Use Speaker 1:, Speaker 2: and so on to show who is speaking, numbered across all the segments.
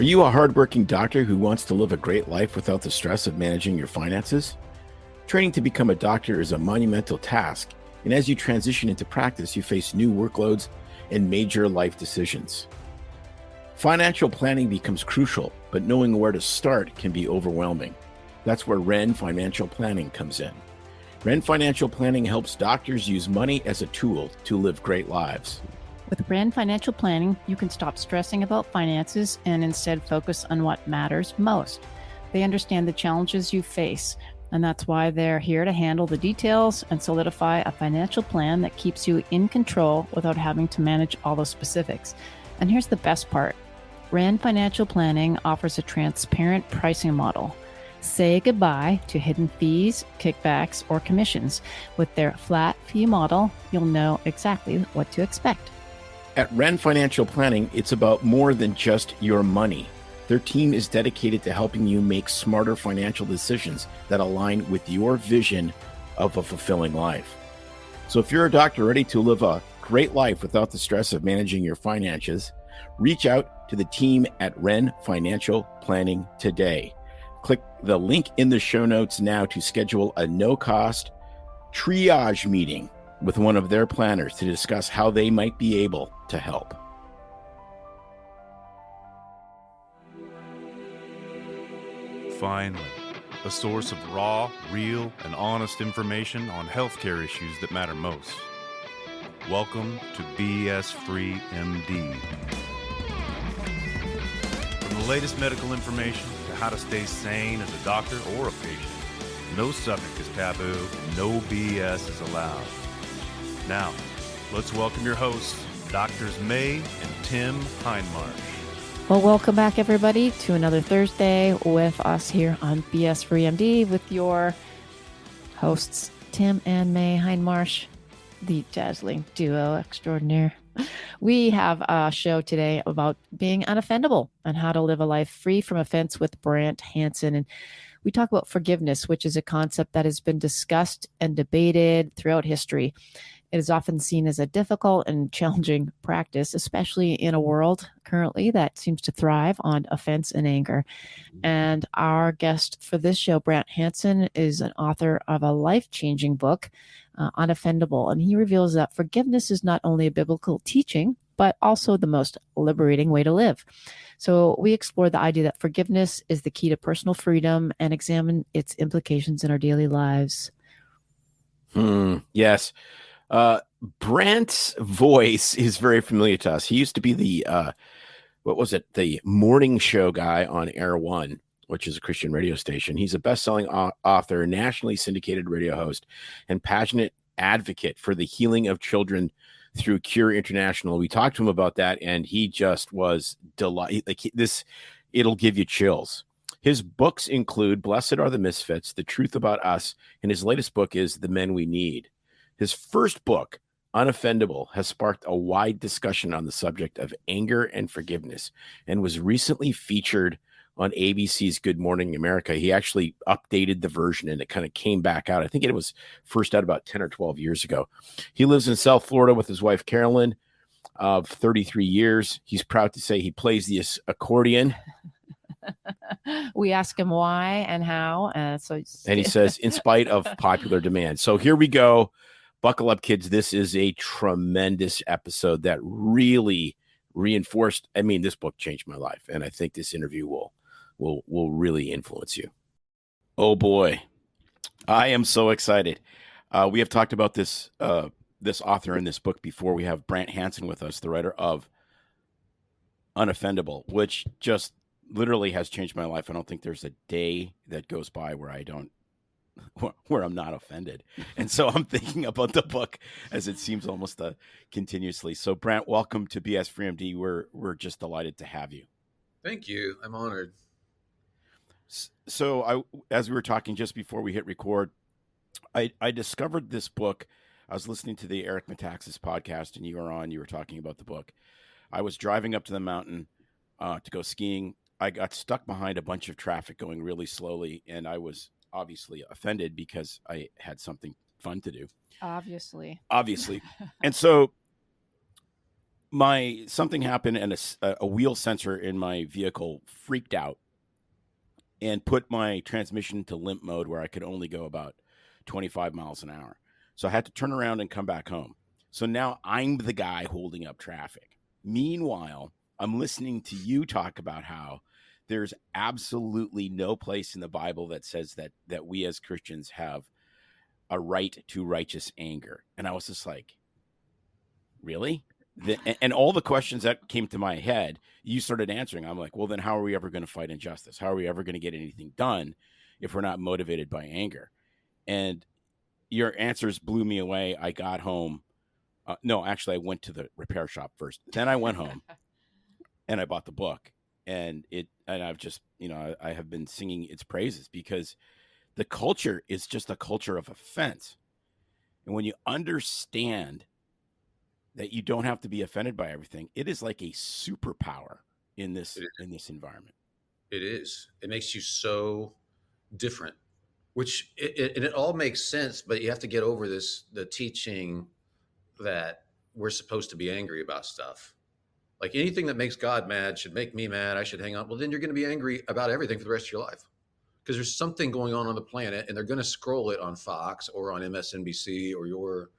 Speaker 1: Are you a hardworking doctor who wants to live a great life without the stress of managing your finances? Training to become a doctor is a monumental task, and as you transition into practice, you face new workloads and major life decisions. Financial planning becomes crucial, but knowing where to start can be overwhelming. That's where Ren Financial Planning comes in. Ren Financial Planning helps doctors use money as a tool to live great lives.
Speaker 2: With Brant Financial Planning, you can stop stressing about finances and instead focus on what matters most. They understand the challenges you face, and that's why they're here to handle the details and solidify a financial plan that keeps you in control without having to manage all the specifics. And here's the best part. Brant Financial Planning offers a transparent pricing model. Say goodbye to hidden fees, kickbacks, or commissions. With their flat fee model, you'll know exactly what to expect.
Speaker 1: At Ren Financial Planning, it's about more than just your money. Their team is dedicated to helping you make smarter financial decisions that align with your vision of a fulfilling life. So if you're a doctor ready to live a great life without the stress of managing your finances, reach out to the team at Ren Financial Planning today. Click the link in the show notes now to schedule a no-cost triage meeting with one of their planners to discuss how they might be able to help.
Speaker 3: Finally, a source of raw, real, and honest information on healthcare issues that matter most. Welcome to BS Free MD. From the latest medical information to how to stay sane as a doctor or a patient, no subject is taboo, no BS is allowed. Now, let's welcome your hosts, Doctors May and Tim Hindmarsh.
Speaker 2: Well, welcome back, everybody, to another Thursday with us here on BS Free MD with your hosts, Tim and May Hindmarsh, the dazzling duo extraordinaire. We have a show today about being unoffendable and how to live a life free from offense with Brant Hansen. And we talk about forgiveness, which is a concept that has been discussed and debated throughout history. It is often seen as a difficult and challenging practice, especially in a world currently that seems to thrive on offense and anger. And our guest for this show, Brant Hanson, is an author of a life-changing book, Unoffendable. And he reveals that forgiveness is not only a biblical teaching, but also the most liberating way to live. So we explore the idea that forgiveness is the key to personal freedom and examine its implications in our daily lives.
Speaker 1: Yes. Brant's voice is very familiar to us. He used to be the, the morning show guy on Air One, which is a Christian radio station. He's a best-selling author, nationally syndicated radio host, and passionate advocate for the healing of children through Cure International. We talked to him about that, and he just was delighted. It'll give you chills. His books include Blessed Are the Misfits, The Truth About Us, and his latest book is The Men We Need. His first book, Unoffendable, has sparked a wide discussion on the subject of anger and forgiveness and was recently featured on ABC's Good Morning America. He actually updated the version and it kind of came back out. I think it was first out about 10 or 12 years ago. He lives in South Florida with his wife, Carolyn, of 33 years. He's proud to say he plays the accordion.
Speaker 2: We ask him why and how.
Speaker 1: And he says, in spite of popular demand. So here we go. Buckle up, kids. This is a tremendous episode that really reinforced. I mean, this book changed my life, and I think this interview will really influence you. Oh boy, I am so excited. We have talked about this author in this book before. We have Brant Hanson with us, the writer of Unoffendable, which just literally has changed my life. I don't think there's a day that goes by where I'm not offended. And so I'm thinking about the book as it seems almost continuously. So Brant, welcome to BS Free MD. We're just delighted to have you.
Speaker 4: Thank you. I'm honored.
Speaker 1: So as we were talking just before we hit record, I discovered this book. I was listening to the Eric Metaxas podcast and you were talking about the book. I was driving up to the mountain to go skiing. I got stuck behind a bunch of traffic going really slowly, and I was obviously offended because I had something fun to do.
Speaker 2: Obviously.
Speaker 1: And so something happened and a wheel sensor in my vehicle freaked out and put my transmission into limp mode where I could only go about 25 miles an hour. So I had to turn around and come back home. So now I'm the guy holding up traffic. Meanwhile, I'm listening to you talk about how there's absolutely no place in the Bible that says that we as Christians have a right to righteous anger. And I was just like, really? And all the questions that came to my head, you started answering. I'm like, well, then how are we ever going to fight injustice? How are we ever going to get anything done if we're not motivated by anger? And your answers blew me away. I got home. No, actually, I went to the repair shop first. Then I went home and I bought the book. And I've just, I have been singing its praises because the culture is just a culture of offense. And when you understand that you don't have to be offended by everything, it is like a superpower in this environment.
Speaker 4: It is. It makes you so different, which it all makes sense, but you have to get over the teaching that we're supposed to be angry about stuff. Like anything that makes God mad should make me mad. I should hang up. Well, then you're going to be angry about everything for the rest of your life because there's something going on the planet and they're going to scroll it on Fox or on MSNBC or your,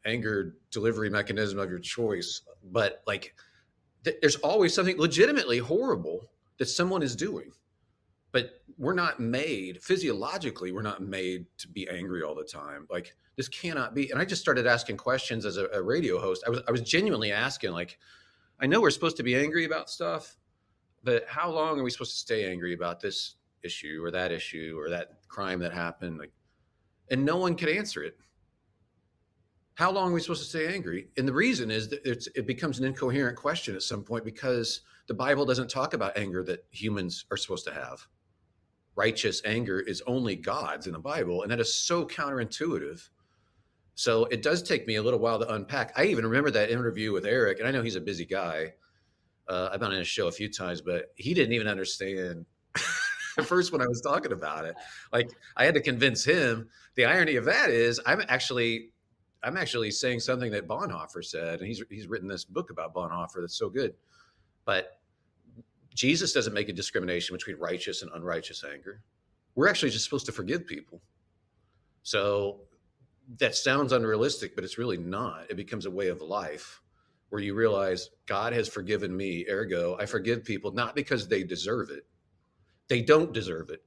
Speaker 4: anger delivery mechanism of your choice. But like, there's always something legitimately horrible that someone is doing. But we're not made physiologically, we're not made to be angry all the time. Like this cannot be. And I just started asking questions as a radio host. I was genuinely asking, like, I know we're supposed to be angry about stuff, but how long are we supposed to stay angry about this issue or that crime that happened? Like, and no one could answer it. How long are we supposed to stay angry? And the reason is that it becomes an incoherent question at some point because the Bible doesn't talk about anger that humans are supposed to have. Righteous anger is only God's in the Bible, and that is so counterintuitive. So it does take me a little while to unpack. I even remember that interview with Eric, and I know he's a busy guy. I've been on his show a few times, but he didn't even understand at first when I was talking about it. Like I had to convince him. The irony of that is I'm actually saying something that Bonhoeffer said, and he's written this book about Bonhoeffer that's so good. But Jesus doesn't make a discrimination between righteous and unrighteous anger. We're actually just supposed to forgive people. So that sounds unrealistic, but it's really not. It becomes a way of life where you realize God has forgiven me, ergo, I forgive people not because they deserve it. They don't deserve it.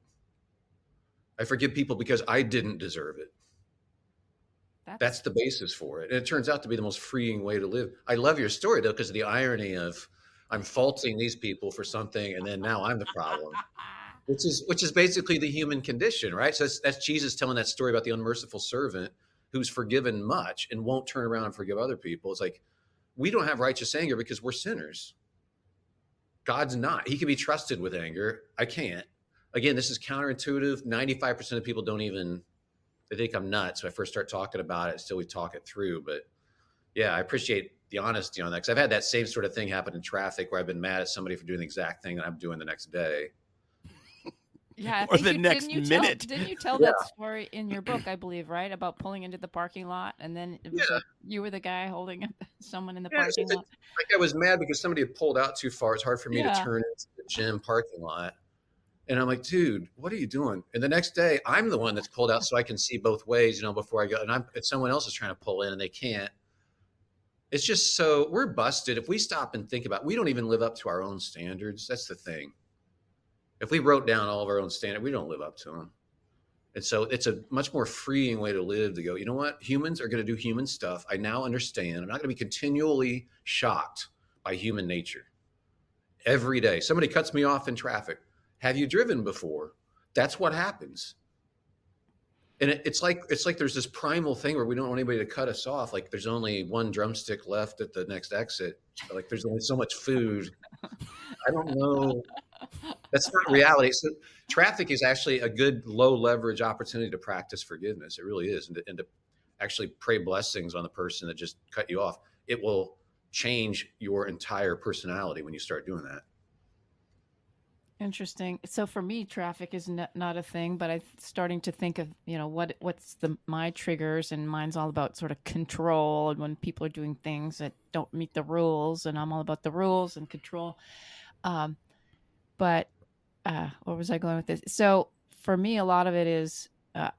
Speaker 4: I forgive people because I didn't deserve it. That's the basis for it. And it turns out to be the most freeing way to live. I love your story, though, because of the irony of I'm faulting these people for something, and then now I'm the problem, which is basically the human condition, right? So that's Jesus telling that story about the unmerciful servant who's forgiven much and won't turn around and forgive other people. It's like we don't have righteous anger because we're sinners. God's not. He can be trusted with anger. I can't. Again, this is counterintuitive. 95% of people they think I'm nuts. So I first start talking about it, still we talk it through. But yeah, I appreciate the honesty on that because I've had that same sort of thing happen in traffic where I've been mad at somebody for doing the exact thing that I'm doing the next day.
Speaker 2: Yeah,
Speaker 1: or the next minute.
Speaker 2: Didn't you tell that story in your book, I believe, right? About pulling into the parking lot and then it was like you were the guy holding someone in the parking lot.
Speaker 4: Like I was mad because somebody had pulled out too far. It's hard for me to turn into the gym parking lot. And I'm like, dude, what are you doing? And the next day, I'm the one that's pulled out so I can see both ways, before I go. And someone else is trying to pull in and they can't. It's just so we're busted. If we stop and think about it, we don't even live up to our own standards. That's the thing. If we wrote down all of our own standards, we don't live up to them. And so it's a much more freeing way to live to go, you know what? Humans are going to do human stuff. I now understand. I'm not going to be continually shocked by human nature. Every day, somebody cuts me off in traffic. Have you driven before? That's what happens. And it's like there's this primal thing where we don't want anybody to cut us off. Like there's only one drumstick left at the next exit. Like there's only so much food. I don't know. That's not reality. So traffic is actually a good low leverage opportunity to practice forgiveness. It really is. And to actually pray blessings on the person that just cut you off. It will change your entire personality when you start doing that.
Speaker 2: Interesting. So for me, traffic is not a thing, but I'm starting to think of, what's my triggers, and mine's all about sort of control, and when people are doing things that don't meet the rules, and I'm all about the rules and control. Um, but where was I going with this? So for me, a lot of it is,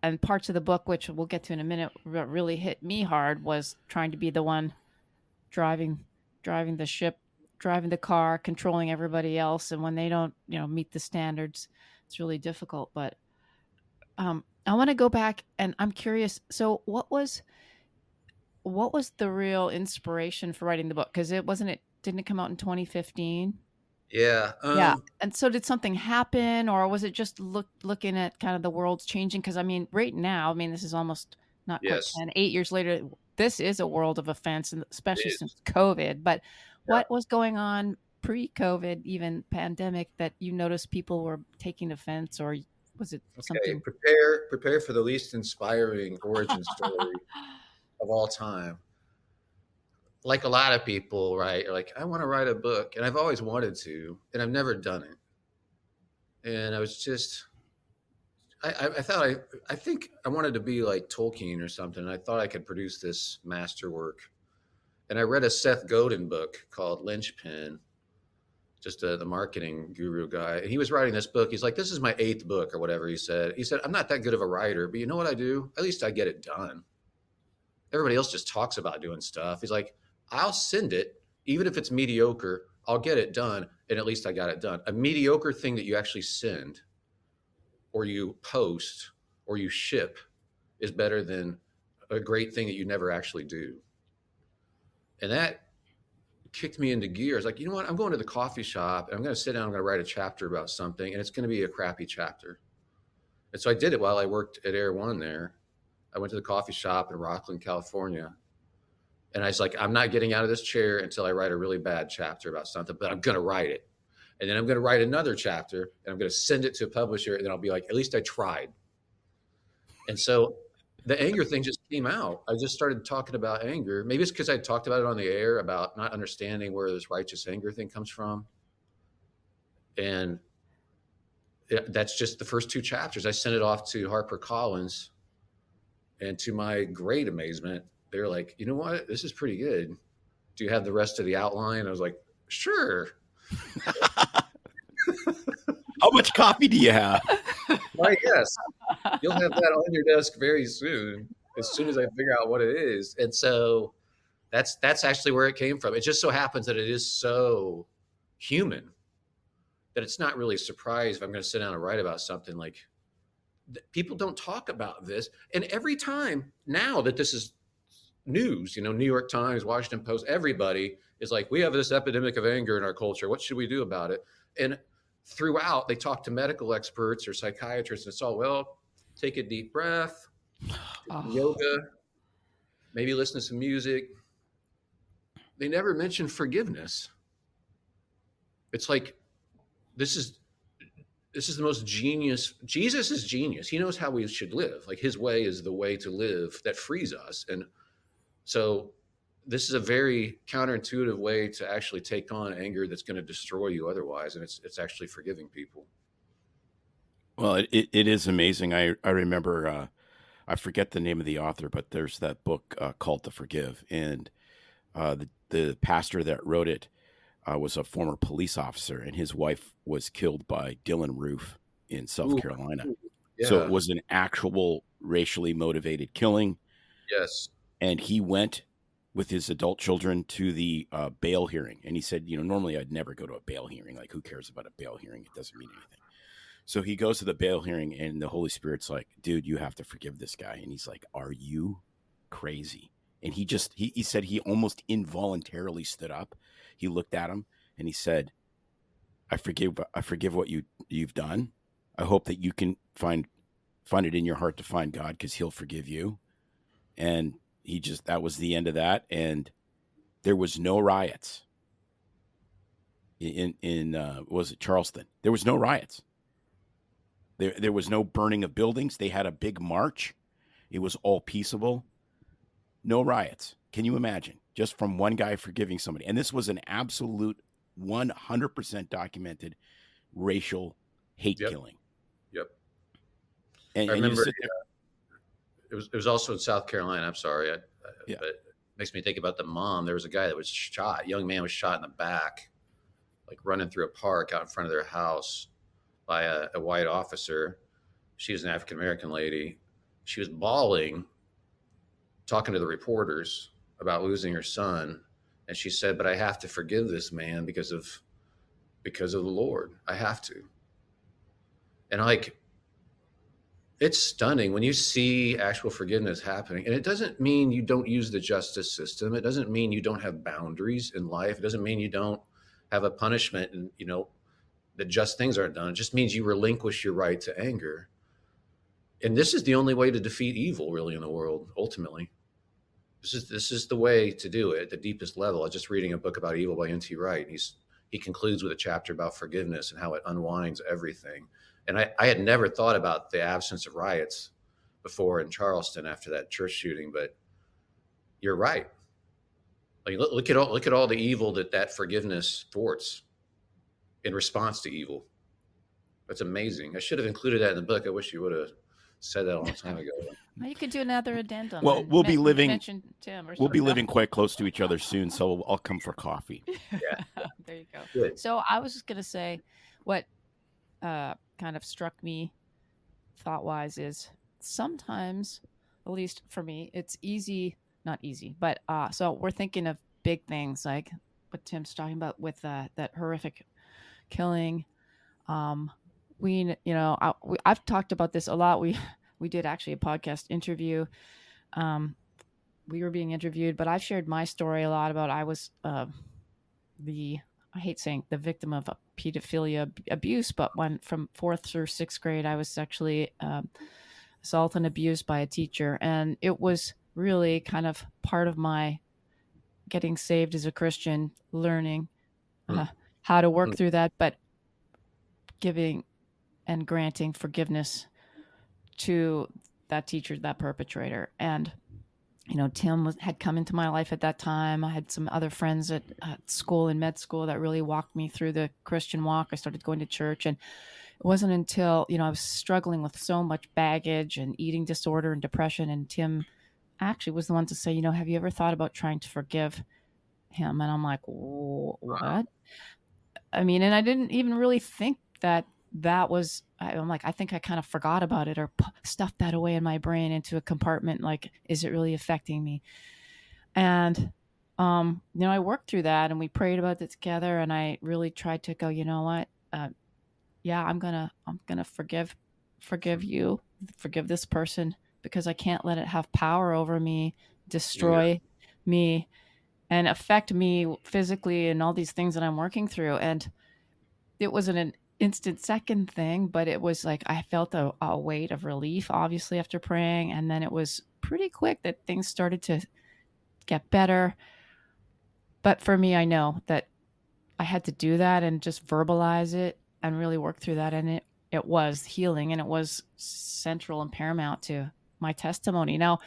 Speaker 2: and parts of the book, which we'll get to in a minute, what really hit me hard was trying to be the one driving the ship, driving the car, controlling everybody else, and when they don't meet the standards, it's really difficult. But I want to go back, and I'm curious, so what was the real inspiration for writing the book? Because didn't it come out in 2015?
Speaker 4: Yeah.
Speaker 2: Yeah. And so did something happen, or was it just looking at kind of the world's changing? Because I mean, right now, I mean, this is almost not quite
Speaker 4: Yes,
Speaker 2: 8 years later. This is a world of offense, and especially
Speaker 4: it
Speaker 2: since
Speaker 4: is.
Speaker 2: COVID. But
Speaker 4: Yeah.
Speaker 2: what was going on pre-COVID, even pandemic, that you noticed people were taking offense, or was it
Speaker 4: Okay.
Speaker 2: something?
Speaker 4: Prepare for the least inspiring origin story of all time. Like a lot of people, right? Like, I want to write a book, and I've always wanted to, and I've never done it. And I was just, I thought I think I wanted to be like Tolkien or something. I thought I could produce this masterwork. And I read a Seth Godin book called Lynchpin, just the marketing guru guy. And he was writing this book. He's like, this is my 8th book or whatever he said. He said, I'm not that good of a writer, but you know what I do? At least I get it done. Everybody else just talks about doing stuff. He's like, I'll send it, even if it's mediocre, I'll get it done. And at least I got it done. A mediocre thing that you actually send or you post or you ship is better than a great thing that you never actually do. And that kicked me into gear. I was like, you know what? I'm going to the coffee shop and I'm going to sit down. I'm going to write a chapter about something, and it's going to be a crappy chapter. And so I did it while I worked at Air One there. I went to the coffee shop in Rockland, California. And I was like, I'm not getting out of this chair until I write a really bad chapter about something, but I'm going to write it. And then I'm going to write another chapter and I'm going to send it to a publisher. And then I'll be like, at least I tried. And so the anger thing just came out. I just started talking about anger. Maybe it's because I talked about it on the air about not understanding where this righteous anger thing comes from. And that's just the first 2 chapters. I sent it off to HarperCollins. And to my great amazement, they're like, you know what? This is pretty good. Do you have the rest of the outline? I was like, sure.
Speaker 1: How much coffee do you have?
Speaker 4: Why, yes. You'll have that on your desk very soon as I figure out what it is. And so that's actually where it came from. It just so happens that it is so human that it's not really a surprise if I'm going to sit down and write about something like people don't talk about this. And every time now that this is news, New York Times, Washington Post, everybody is like, we have this epidemic of anger in our culture. What should we do about it? And throughout, they talk to medical experts or psychiatrists, and it's all, well, take a deep breath, yoga, maybe listen to some music. They never mention forgiveness. It's like, this is the most genius. Jesus is genius. He knows how we should live. Like, his way is the way to live that frees us. And so this is a very counterintuitive way to actually take on anger that's going to destroy you otherwise. And it's actually forgiving people.
Speaker 1: Well, it is amazing. I remember, I forget the name of the author, but there's that book called To Forgive. And the pastor that wrote it was a former police officer, and his wife was killed by Dylan Roof in South Carolina.
Speaker 4: Yeah.
Speaker 1: So it was an actual racially motivated killing.
Speaker 4: Yes.
Speaker 1: And he went with his adult children to the bail hearing. And he said, normally I'd never go to a bail hearing. Like, who cares about a bail hearing? It doesn't mean anything. So he goes to the bail hearing, and the Holy Spirit's like, dude, you have to forgive this guy. And he's like, are you crazy? And he said he almost involuntarily stood up. He looked at him and he said, I forgive what you've done. I hope that you can find it in your heart to find God, because he'll forgive you. And that was the end of that. And there was no riots in was it Charleston? There was no riots. There was no burning of buildings. They had a big march. It was all peaceable. No riots. Can you imagine? Just from one guy forgiving somebody. And this was an absolute 100% documented racial hate
Speaker 4: Yep.
Speaker 1: killing.
Speaker 4: Yep.
Speaker 1: And
Speaker 4: I
Speaker 1: you
Speaker 4: remember
Speaker 1: sit there,
Speaker 4: it was also in South Carolina. I'm sorry,
Speaker 1: Yeah.
Speaker 4: but it makes me think about the mom. There was a guy that was shot. A young man was shot in the back, like running through a park out in front of their house by a white officer. She was an African American lady. She was bawling, talking to the reporters about losing her son, and she said, "But I have to forgive this man because of the Lord. I have to." And like, it's stunning when you see actual forgiveness happening. And it doesn't mean you don't use the justice system. It doesn't mean you don't have boundaries in life. It doesn't mean you don't have a punishment and, that just things aren't done. It just means you relinquish your right to anger. And this is the only way to defeat evil, really, in the world, ultimately. This is the way to do it at the deepest level. I was just reading a book about evil by N.T. Wright. He concludes with a chapter about forgiveness and how it unwinds everything. And I had never thought about the absence of riots before in Charleston after that church shooting, but you're right. Like look at all the evil that forgiveness thwarts in response to evil. That's amazing. I should have included that in the book. I wish you would have said that a long time ago.
Speaker 2: Well, you could do another addendum.
Speaker 1: Well,
Speaker 2: and
Speaker 1: we'll be living-
Speaker 2: mention Tim or
Speaker 1: we'll be
Speaker 2: something.
Speaker 1: living quite close to each other soon, so I'll come for coffee.
Speaker 4: Yeah.
Speaker 2: There you go.
Speaker 4: Good.
Speaker 2: So I was just gonna say, what kind of struck me thought-wise is sometimes, at least for me, it's easy, not easy, but so we're thinking of big things like what Tim's talking about with that horrific killing. I've talked about this a lot. We did actually a podcast interview. We were being interviewed, but I've shared my story a lot about I was I hate saying the victim of a pedophilia abuse, but when from 4th through 6th grade, I was sexually assaulted and abused by a teacher. And it was really kind of part of my getting saved as a Christian, learning how to work through that, but giving and granting forgiveness to that teacher, that perpetrator. And Tim had come into my life at that time. I had some other friends at school, in med school, that really walked me through the Christian walk. I started going to church, and it wasn't until, I was struggling with so much baggage and eating disorder and depression. And Tim actually was the one to say, have you ever thought about trying to forgive him? And I'm like, what? I mean, and I didn't even really think that was, I'm like, I think I kind of forgot about it or stuffed that away in my brain into a compartment. Like, is it really affecting me? And, I worked through that, and we prayed about it together. And I really tried to go, you know what? Yeah, I'm going to forgive you, forgive this person, because I can't let it have power over me, destroy me, and affect me physically and all these things that I'm working through. And it wasn't an instant second thing, but it was like I felt a weight of relief, obviously, after praying. And then it was pretty quick that things started to get better. But for me, I know that I had to do that and just verbalize it and really work through that. And it was healing, and it was central and paramount to my testimony. Now,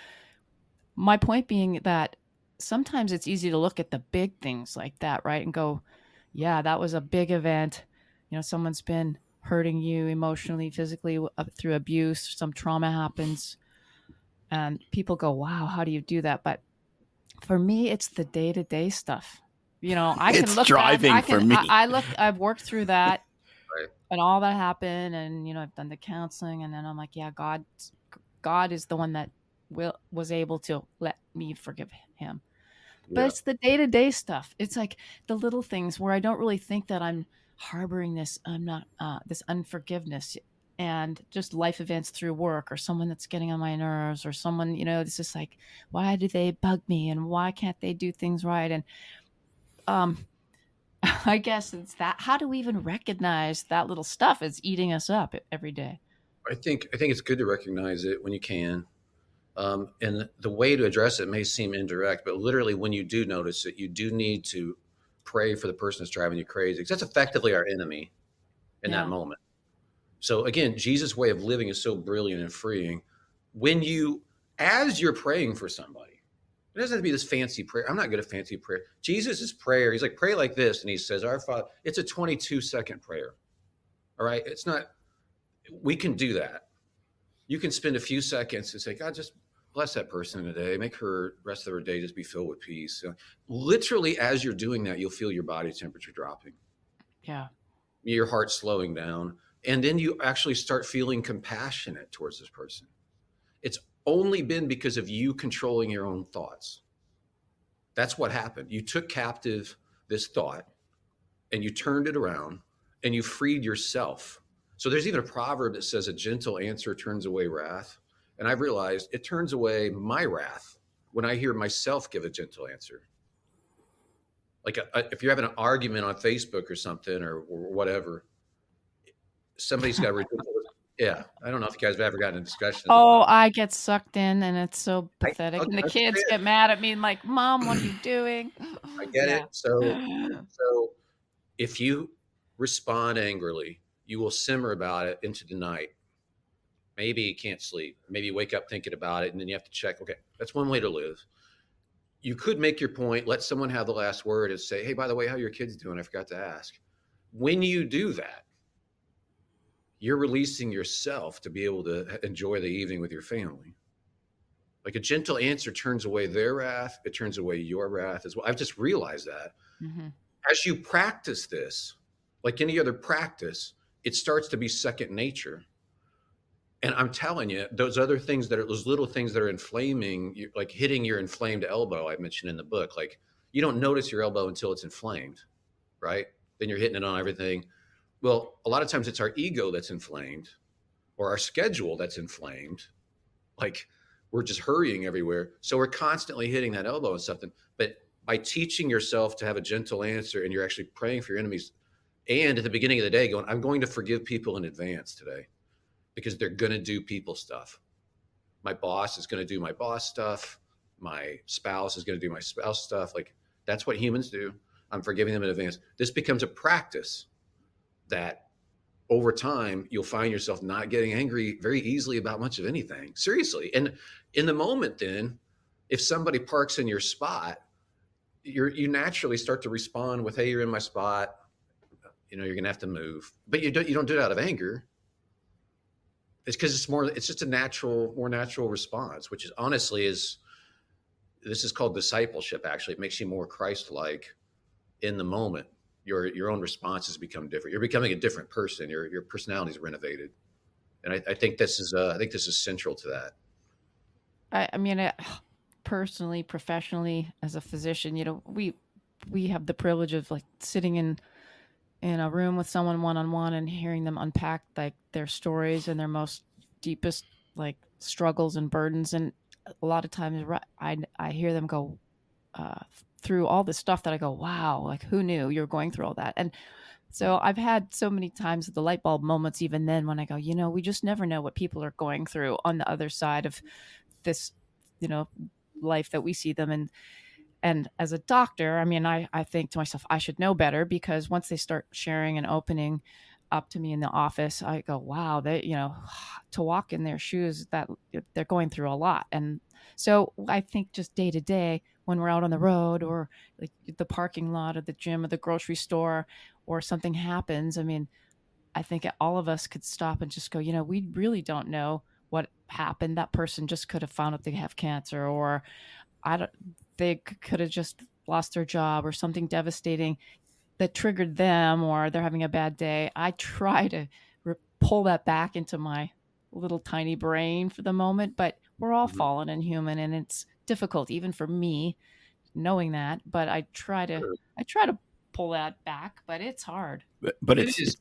Speaker 2: my point being that sometimes it's easy to look at the big things like that, right? And go, yeah, that was a big event. Someone's been hurting you emotionally, physically through abuse, some trauma happens, and people go, wow, how do you do that? But for me, it's the day-to-day stuff. I can
Speaker 1: It's
Speaker 2: look
Speaker 1: driving
Speaker 2: back,
Speaker 1: for me.
Speaker 2: I've worked through that
Speaker 4: Right.
Speaker 2: and all that happened. And, I've done the counseling, and then I'm like, yeah, God is the one that was able to let me forgive him. But it's the day-to-day stuff. It's like the little things where I don't really think that I'm harboring this, this unforgiveness, and just life events through work, or someone that's getting on my nerves, or someone, it's just like, why do they bug me, and why can't they do things right? And I guess it's that. How do we even recognize that little stuff is eating us up every day?
Speaker 4: I think it's good to recognize it when you can. And the way to address it may seem indirect, but literally when you do notice it, you do need to pray for the person that's driving you crazy, because that's effectively our enemy in that moment. So again, Jesus' way of living is so brilliant and freeing. As you're praying for somebody, it doesn't have to be this fancy prayer. I'm not good at fancy prayer. Jesus' prayer, he's like, pray like this. And he says, Our Father, it's a 22-second prayer. All right. It's not, we can do that. You can spend a few seconds and say, God, just bless that person today. Make her rest of her day just be filled with peace. Literally, as you're doing that, you'll feel your body temperature dropping.
Speaker 2: Yeah.
Speaker 4: Your heart slowing down. And then you actually start feeling compassionate towards this person. It's only been because of you controlling your own thoughts. That's what happened. You took captive this thought and you turned it around and you freed yourself. So there's even a proverb that says a gentle answer turns away wrath. And I've realized it turns away my wrath when I hear myself give a gentle answer. Like if you're having an argument on Facebook or something or whatever, somebody's got ridiculous. Yeah, I don't know if you guys have ever gotten in discussions.
Speaker 2: Oh, I get sucked in, and it's so
Speaker 4: I
Speaker 2: pathetic. And the kids
Speaker 4: understand.
Speaker 2: get mad at me, and like, "Mom, what are you doing?"
Speaker 4: I get
Speaker 2: Yeah.
Speaker 4: it. So if you respond angrily, you will simmer about it into the night. Maybe you can't sleep. Maybe you wake up thinking about it, and then you have to check. Okay, that's one way to live. You could make your point, let someone have the last word, and say, "Hey, by the way, how are your kids doing? I forgot to ask." When you do that, you're releasing yourself to be able to enjoy the evening with your family. Like a gentle answer turns away their wrath. It turns away your wrath as well. I've just realized that.
Speaker 2: Mm-hmm.
Speaker 4: As you practice this, like any other practice, it starts to be second nature. And I'm telling you, those other things that are those little things that are inflaming, like hitting your inflamed elbow, I mentioned in the book, like you don't notice your elbow until it's inflamed, right? Then you're hitting it on everything. Well, a lot of times it's our ego that's inflamed or our schedule that's inflamed. Like we're just hurrying everywhere. So we're constantly hitting that elbow and something. But by teaching yourself to have a gentle answer and you're actually praying for your enemies, and at the beginning of the day going, I'm going to forgive people in advance today because they're going to do people stuff. My boss is going to do my boss stuff. My spouse is going to do my spouse stuff. Like that's what humans do. I'm forgiving them in advance. This becomes a practice that over time you'll find yourself not getting angry very easily about much of anything. Seriously. And in the moment, then, if somebody parks in your spot, you naturally start to respond with, "Hey, you're in my spot. You know, you're gonna have to move." But you don't do it out of anger. It's because it's just a more natural response, which is honestly this is called discipleship. Actually, it makes you more Christ-like in the moment. Your own responses become different. You're becoming a different person. Your personality is renovated, and I think this is central to that.
Speaker 2: I mean, personally, professionally, as a physician, you know, we have the privilege of like sitting in a room with someone one-on-one and hearing them unpack like their stories and their most deepest like struggles and burdens. And a lot of times I hear them go through all this stuff that I go, wow, like who knew you were going through all that? And so I've had so many times the light bulb moments, even then, when I go, you know, we just never know what people are going through on the other side of this, you know, life that we see them in. And as a doctor, I mean, I think to myself, I should know better, because once they start sharing and opening up to me in the office, I go, wow, they, you know, to walk in their shoes, that they're going through a lot. And so I think just day to day, when we're out on the road or like the parking lot or the gym or the grocery store or something happens, I mean, I think all of us could stop and just go, you know, we really don't know what happened. That person just could have found out they have cancer, or they could have just lost their job or something devastating that triggered them, or they're having a bad day. I try to pull that back into my little tiny brain for the moment, but we're all fallen and human, and it's difficult even for me knowing that, but I try to pull that back, but it's hard.
Speaker 1: But
Speaker 4: It is.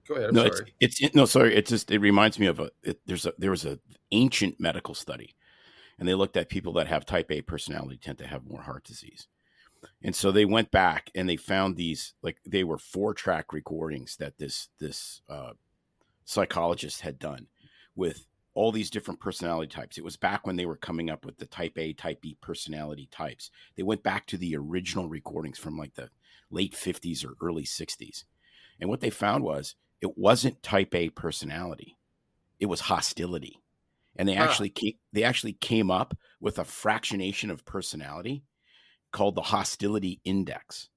Speaker 4: Go ahead. I'm
Speaker 1: no,
Speaker 4: sorry.
Speaker 1: it reminds me of there was a ancient medical study, and they looked at people that have type A personality tend to have more heart disease. And so they went back and they found these, like they were 4-track recordings that this psychologist had done with all these different personality types. It was back when they were coming up with the type A, type B personality types. They went back to the original recordings from like the late 50s or early 60s. And what they found was it wasn't type A personality. It was hostility. And they actually came up with a fractionation of personality called the hostility index.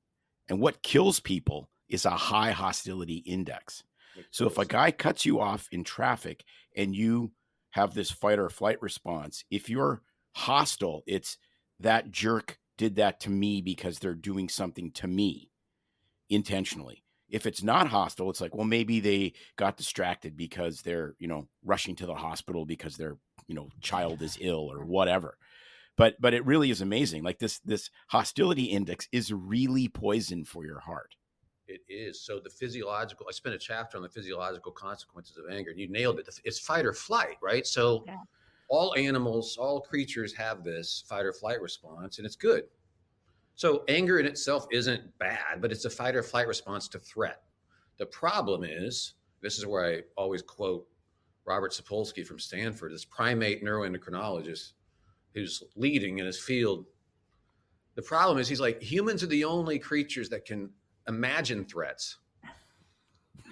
Speaker 1: And what kills people is a high hostility index. So if a guy cuts you off in traffic and you have this fight or flight response, if you're hostile, it's that jerk did that to me because they're doing something to me intentionally. If it's not hostile, it's like, well, maybe they got distracted because they're, rushing to the hospital because their, child is ill or whatever. But it really is amazing. Like this hostility index is really poison for your heart.
Speaker 4: It is. So I spent a chapter on the physiological consequences of anger, and you nailed it. It's fight or flight, right? So all animals, all creatures have this fight or flight response, and it's good. So anger in itself isn't bad, but it's a fight or flight response to threat. The problem is, this is where I always quote Robert Sapolsky from Stanford, this primate neuroendocrinologist who's leading in his field. The problem is, he's like, humans are the only creatures that can imagine threats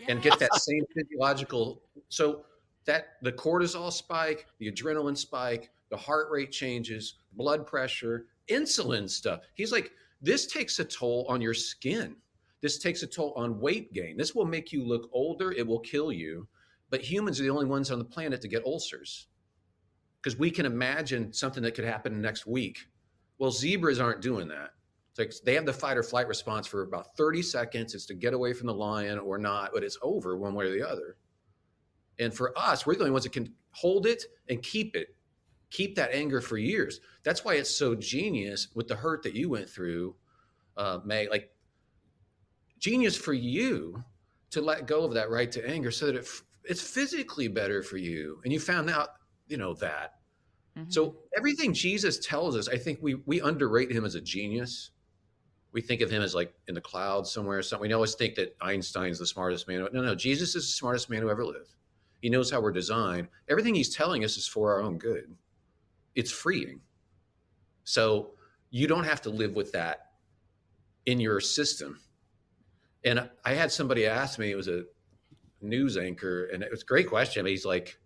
Speaker 4: and get that same physiological. So that the cortisol spike, the adrenaline spike, the heart rate changes, blood pressure, insulin stuff. He's like, this takes a toll on your skin. This takes a toll on weight gain. This will make you look older. It will kill you. But humans are the only ones on the planet to get ulcers because we can imagine something that could happen next week. Well, zebras aren't doing that. It's like they have the fight or flight response for about 30 seconds. It's to get away from the lion or not, but it's over one way or the other. And for us, we're the only ones that can hold it and keep that anger for years. That's why it's so genius with the hurt that you went through, May, like genius for you to let go of that right to anger so that it's physically better for you. And you found out, that. Mm-hmm. So everything Jesus tells us, I think we underrate him as a genius. We think of him as like in the clouds somewhere or something. We always think that Einstein's the smartest man. No, Jesus is the smartest man who ever lived. He knows how we're designed. Everything he's telling us is for our own good. It's freeing. So you don't have to live with that in your system. And I had somebody ask me, it was a news anchor, and it was a great question. He's like,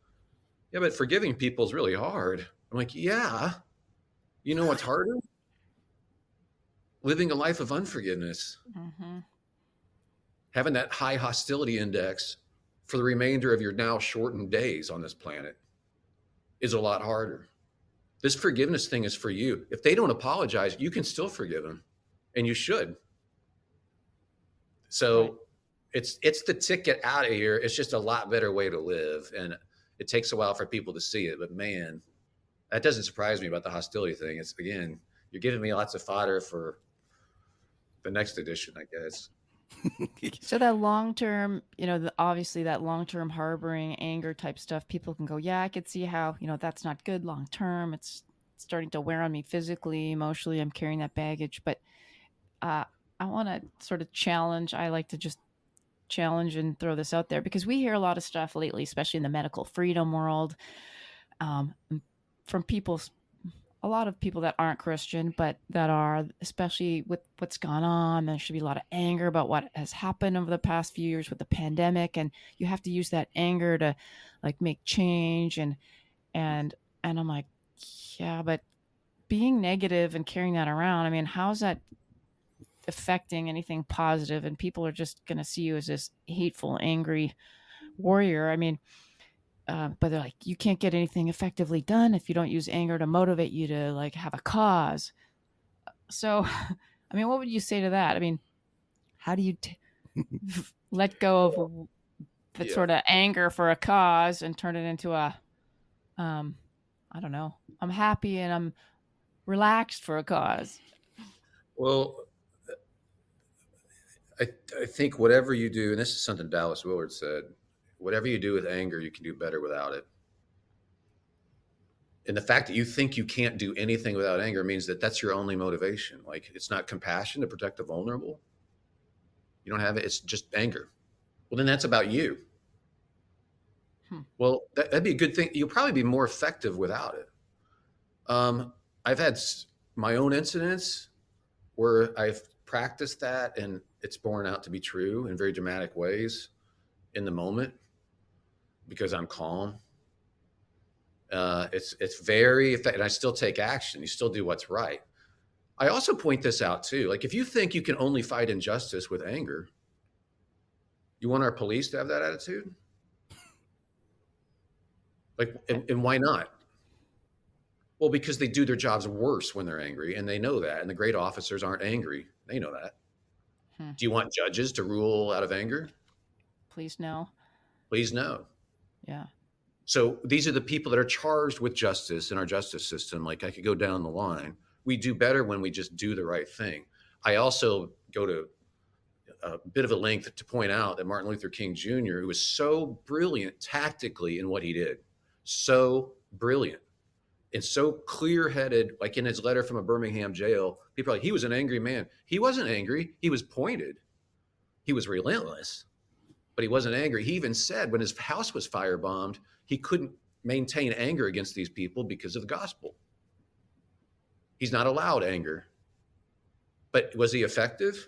Speaker 4: yeah, but forgiving people is really hard. I'm like, yeah. You know what's harder? Living a life of unforgiveness. Mm-hmm. Having that high hostility index for the remainder of your now shortened days on this planet is a lot harder. This forgiveness thing is for you. If they don't apologize, you can still forgive them, and you should. So right. It's the ticket out of here. It's just a lot better way to live, and it takes a while for people to see it. But man, that doesn't surprise me about the hostility thing. It's, again, you're giving me lots of fodder for the next edition, I guess.
Speaker 2: So that long-term, obviously that long-term harboring anger type stuff, people can go, yeah, I could see how, that's not good long-term. It's starting to wear on me physically, emotionally. I'm carrying that baggage. But I want to sort of challenge. I like to just challenge and throw this out there because we hear a lot of stuff lately, especially in the medical freedom world, from a lot of people that aren't Christian, but that are, especially with what's gone on. There should be a lot of anger about what has happened over the past few years with the pandemic. And you have to use that anger to like make change. And I'm like, yeah, but being negative and carrying that around, I mean, how's that affecting anything positive? And people are just going to see you as this hateful, angry warrior. I mean, but they're like, you can't get anything effectively done if you don't use anger to motivate you to like have a cause. So, I mean, what would you say to that? I mean, how do you let go of that sort of anger for a cause and turn it into a, I don't know, I'm happy and I'm relaxed for a cause?
Speaker 4: Well, I think whatever you do, and this is something Dallas Willard said, whatever you do with anger, you can do better without it. And the fact that you think you can't do anything without anger means that that's your only motivation. Like, it's not compassion to protect the vulnerable. You don't have it. It's just anger. Well, then that's about you. Well, that'd be a good thing. You'll probably be more effective without it. I've had my own incidents where I've practiced that and it's borne out to be true in very dramatic ways in the moment because I'm calm. It's very effective, and I still take action. You still do what's right. I also point this out too. Like, if you think you can only fight injustice with anger, You want our police to have that attitude? Like, and why not? Well, because they do their jobs worse when they're angry, and they know that. And the great officers aren't angry. They know that. Do you want judges to rule out of anger?
Speaker 2: Please no.
Speaker 4: Please no.
Speaker 2: Yeah.
Speaker 4: So these are the people that are charged with justice in our justice system. Like, I could go down the line. We do better when we just do the right thing. I also go to a bit of a length to point out that Martin Luther King Jr., who was so brilliant tactically in what he did, so brilliant and so clear-headed, like in his letter from a Birmingham jail, people are like, he was an angry man. He wasn't angry. He was pointed. He was relentless, but he wasn't angry. He even said when his house was firebombed, he couldn't maintain anger against these people because of the gospel. He's not allowed anger. But was he effective?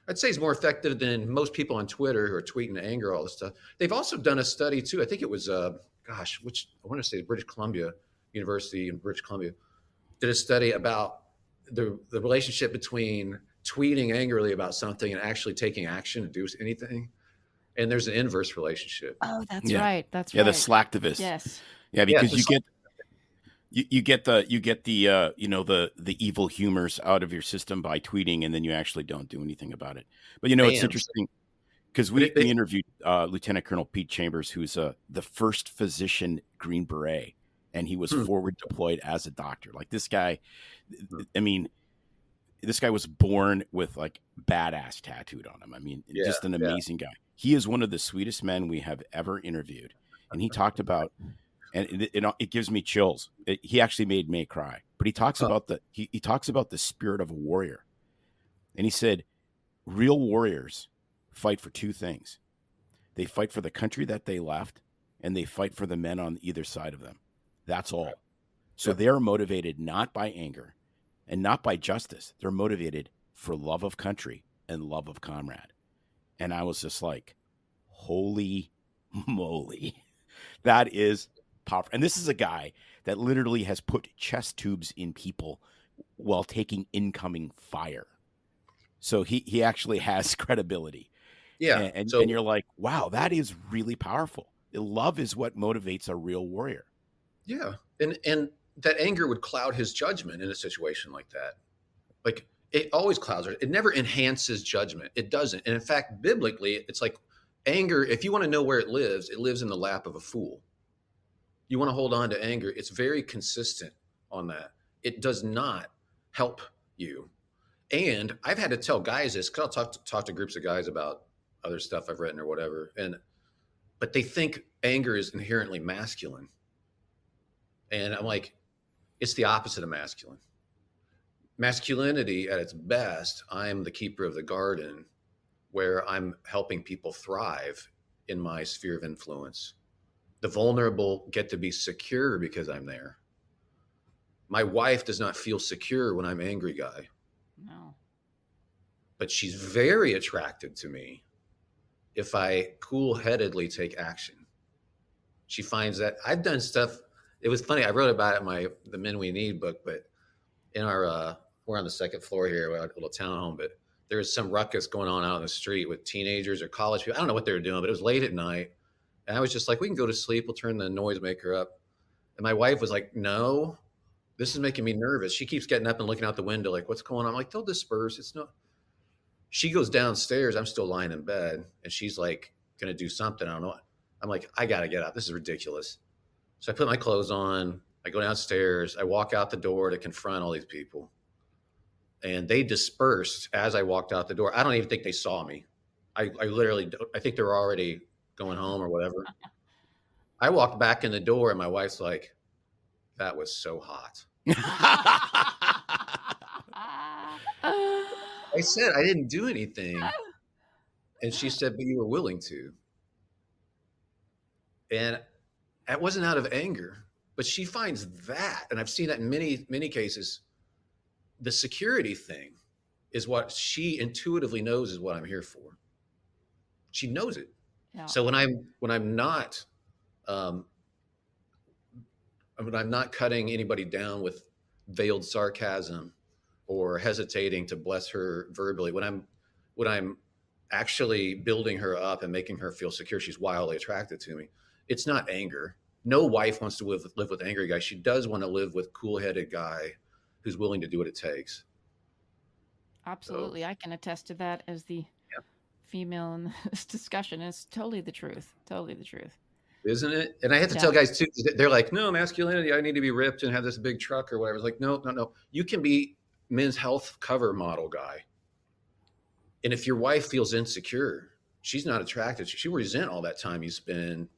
Speaker 4: I'd say he's more effective than most people on Twitter who are tweeting anger, all this stuff. They've also done a study too. I think it was, I want to say British Columbia University in British Columbia did a study about the relationship between tweeting angrily about something and actually taking action to do anything. And there's an inverse relationship.
Speaker 2: Oh, that's
Speaker 1: Yeah.
Speaker 2: right. That's
Speaker 1: Yeah,
Speaker 2: right.
Speaker 1: the slacktivist.
Speaker 2: Yes.
Speaker 1: Yeah, because
Speaker 4: Yeah,
Speaker 1: you get the the evil humors out of your system by tweeting, and then you actually don't do anything about it. But it's
Speaker 4: Bam.
Speaker 1: interesting because we interviewed Lieutenant Colonel Pete Chambers, who's the first physician Green Beret, and he was forward deployed as a doctor. Like this guy, I mean, this guy was born with like badass tattooed on him. I mean, just an amazing guy. He is one of the sweetest men we have ever interviewed, and he talked about. And it gives me chills. He actually made May cry. But he talks about he talks about the spirit of a warrior. And he said, real warriors fight for two things. They fight for the country that they left, and they fight for the men on either side of them. That's all. So they're motivated not by anger and not by justice. They're motivated for love of country and love of comrade. And I was just like, holy moly. That is powerful. And this is a guy that literally has put chest tubes in people while taking incoming fire. So he actually has credibility.
Speaker 4: Yeah.
Speaker 1: And you're like, wow, that is really powerful. Love is what motivates a real warrior.
Speaker 4: Yeah. And that anger would cloud his judgment in a situation like that. Like, it always clouds it. It never enhances judgment. It doesn't. And in fact, biblically, it's like anger, if you want to know where it lives in the lap of a fool. You want to hold on to anger. It's very consistent on that. It does not help you. And I've had to tell guys this, because I'll talk to groups of guys about other stuff I've written or whatever. But they think anger is inherently masculine. And I'm like, it's the opposite of masculine. Masculinity at its best, I'm the keeper of the garden, where I'm helping people thrive in my sphere of influence. The vulnerable get to be secure because I'm there. My wife does not feel secure when I'm angry guy.
Speaker 2: No.
Speaker 4: But she's very attracted to me if I cool-headedly take action. She finds that I've done stuff. It was funny. I wrote about it in the Men We Need book, but in our, we're on the second floor here, we have a little townhome, but there was some ruckus going on out in the street with teenagers or college people. I don't know what they were doing, but it was late at night. And I was just like, we can go to sleep. We'll turn the noisemaker up. And my wife was like, no, this is making me nervous. She keeps getting up and looking out the window like, what's going on? I'm like, they'll disperse. It's no. She goes downstairs. I'm still lying in bed. And she's like, going to do something. I don't know. I'm like, I got to get out. This is ridiculous. So I put my clothes on. I go downstairs. I walk out the door to confront all these people. And they dispersed as I walked out the door. I don't even think they saw me. I literally, I think they were already going home or whatever. I walked back in the door and my wife's like, that was so hot. I said, I didn't do anything. And she said, but you were willing to. And that wasn't out of anger, but she finds that, and I've seen that in many, many cases, the security thing is what she intuitively knows is what I'm here for. She knows it. Yeah. So when I'm not cutting anybody down with veiled sarcasm or hesitating to bless her verbally, when I'm actually building her up and making her feel secure. She's wildly attracted to me. It's not anger. No wife wants to live with angry guy. She does want to live with cool-headed guy who's willing to do what it takes.
Speaker 2: Absolutely.
Speaker 4: So,
Speaker 2: I can attest to that as the
Speaker 4: yeah.
Speaker 2: female in this discussion. It's totally the truth. Totally the truth.
Speaker 4: Isn't it? And I have to tell guys too, they're like, no, masculinity, I need to be ripped and have this big truck or whatever. It's like, no. You can be men's health cover model guy. And if your wife feels insecure, she's not attracted. She'll resent all that time you spend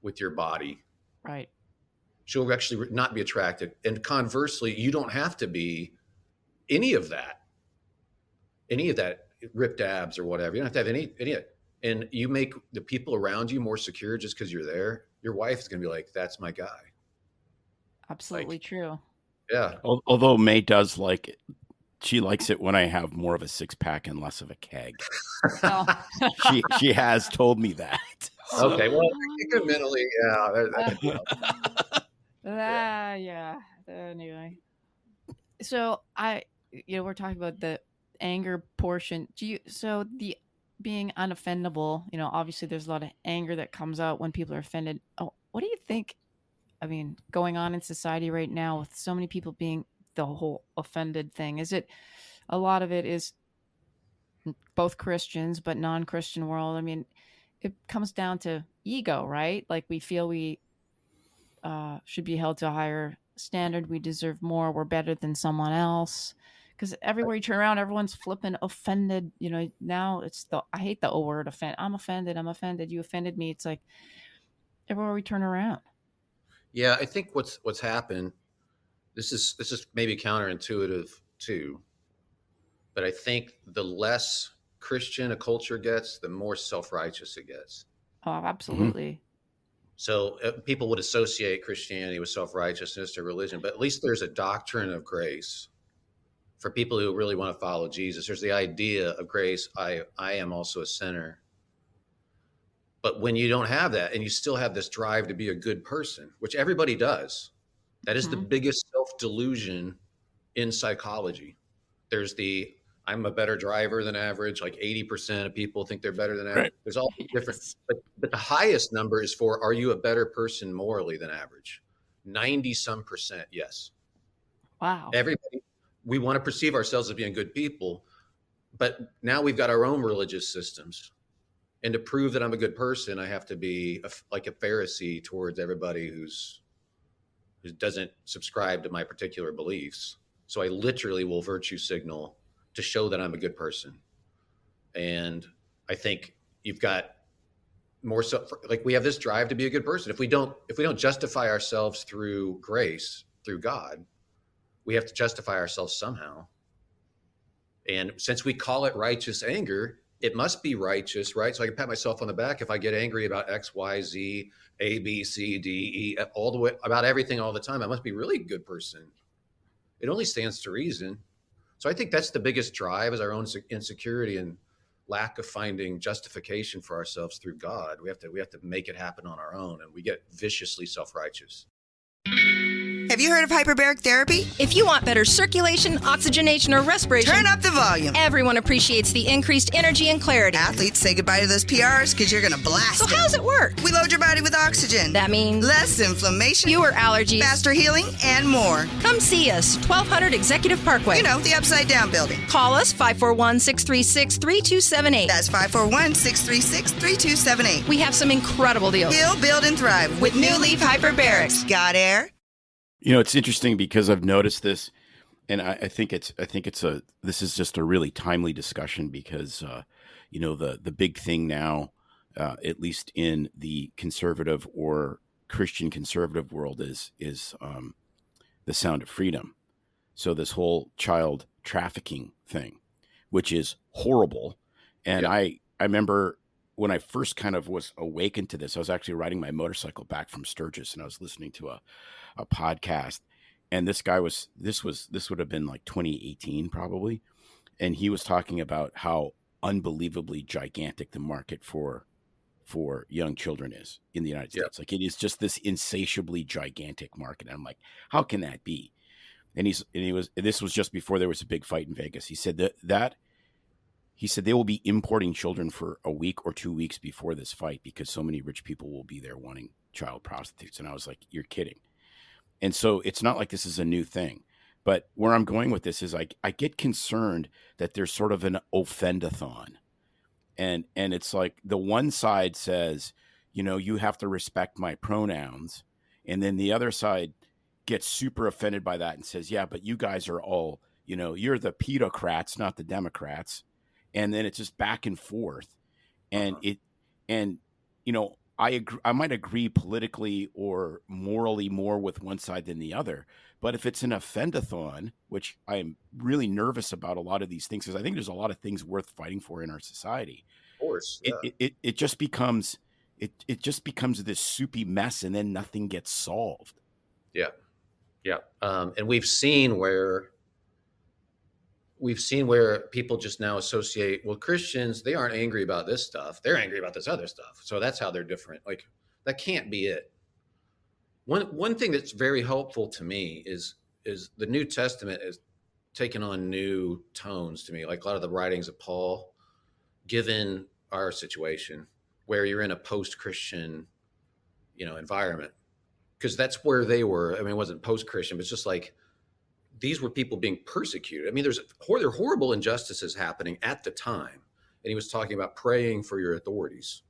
Speaker 4: with your body.
Speaker 2: Right.
Speaker 4: She'll actually not be attracted. And conversely, you don't have to be any of that ripped abs or whatever. You don't have to have any of it. And you make the people around you more secure just because you're there. Your wife is going to be like, that's my guy.
Speaker 2: Absolutely true.
Speaker 4: Yeah.
Speaker 1: Although May does like it. She likes it when I have more of a six-pack and less of a keg.
Speaker 2: Oh.
Speaker 1: She has told me that.
Speaker 4: Okay, well, mentally,
Speaker 2: yeah. Anyway, so we're talking about the anger portion. The being unoffendable, obviously there's a lot of anger that comes out when people are offended. Oh, what do you think? I mean, going on in society right now with so many people being the whole offended thing, is it a lot of it is both Christians but non-Christian world? I mean, it comes down to ego, right? Like we feel we should be held to a higher standard, we deserve more, we're better than someone else, because everywhere you turn around everyone's flipping offended. Now it's I hate the word offend. I'm offended, you offended me. It's like everywhere we turn around.
Speaker 4: Yeah, I think what's happened, this is maybe counterintuitive too, but I think the less Christian a culture gets, the more self-righteous it gets.
Speaker 2: Oh, absolutely.
Speaker 4: Mm-hmm. So people would associate Christianity with self-righteousness or religion, but at least there's a doctrine of grace for people who really want to follow Jesus. There's the idea of grace. I am also a sinner. But when you don't have that and you still have this drive to be a good person, which everybody does, that is the biggest self-delusion in psychology. There's I'm a better driver than average. Like 80% of people think they're better than average. Right. There's all different, but the highest number is for, are you a better person morally than average? 90% yes.
Speaker 2: Wow.
Speaker 4: Everybody, we want to perceive ourselves as being good people, but now we've got our own religious systems. And to prove that I'm a good person, I have to be like a Pharisee towards everybody who doesn't subscribe to my particular beliefs. So I literally will virtue signal to show that I'm a good person. And I think you've got more so, like we have this drive to be a good person. If we don't justify ourselves through grace, through God, we have to justify ourselves somehow. And since we call it righteous anger, it must be righteous, right? So I can pat myself on the back if I get angry about X, Y, Z, A, B, C, D, E, all the way about everything all the time. I must be really a good person. It only stands to reason. So I think that's the biggest drive, is our own insecurity and lack of finding justification for ourselves through God. We have to make it happen on our own, and we get viciously self-righteous.
Speaker 5: Have you heard of hyperbaric therapy?
Speaker 6: If you want better circulation, oxygenation, or respiration,
Speaker 5: turn up the volume.
Speaker 6: Everyone appreciates the increased energy and clarity.
Speaker 5: Athletes say goodbye to those PRs because you're going to blast
Speaker 6: So
Speaker 5: them.
Speaker 6: how does it work?
Speaker 5: We load your body with oxygen.
Speaker 6: That means
Speaker 5: less inflammation,
Speaker 6: fewer allergies,
Speaker 5: faster healing, and more.
Speaker 6: Come see us, 1200 Executive Parkway.
Speaker 5: You know, the Upside Down building.
Speaker 6: Call us, 541-636-3278.
Speaker 5: That's 541-636-3278.
Speaker 6: We have some incredible deals.
Speaker 5: Heal, build, and thrive
Speaker 6: with New Leaf Hyperbarics.
Speaker 5: Got air?
Speaker 1: It's interesting because I've noticed this, and I think this is just a really timely discussion because, the big thing now, at least in the conservative or Christian conservative world, is the sound of freedom. So this whole child trafficking thing, which is horrible. And yeah. I remember when I first kind of was awakened to this, I was actually riding my motorcycle back from Sturgis, and I was listening to a podcast, and this would have been like 2018 probably, and he was talking about how unbelievably gigantic the market for young children is in the United States. Like, it is just this insatiably gigantic market. And I'm like, how can that be? And this was just before there was a big fight in Vegas. He said that he said they will be importing children for a week or 2 weeks before this fight because so many rich people will be there wanting child prostitutes. And I was like, you're kidding. And so it's not like this is a new thing. But where I'm going with this is I get concerned that there's sort of an offendathon. And it's like the one side says, you know, you have to respect my pronouns. And then the other side gets super offended by that and says, yeah, but you guys are all, you know, you're the pedocrats, not the Democrats. And then it's just back and forth. And you know, I might agree politically or morally more with one side than the other. But if it's an offendathon, which I'm really nervous about a lot of these things, because I think there's a lot of things worth fighting for in our society.
Speaker 4: Of course. Yeah.
Speaker 1: It just becomes this soupy mess, and then nothing gets solved.
Speaker 4: Yeah. Yeah. And we've seen where people just now associate, well, Christians, they aren't angry about this stuff. They're angry about this other stuff. So that's how they're different. Like, that can't be it. One thing that's very helpful to me is the New Testament is taking on new tones to me, like a lot of the writings of Paul, given our situation where you're in a post-Christian, you know, environment, because that's where they were. I mean, it wasn't post-Christian, but it's just like, these were people being persecuted. I mean, there are horrible injustices happening at the time. And he was talking about praying for your authorities.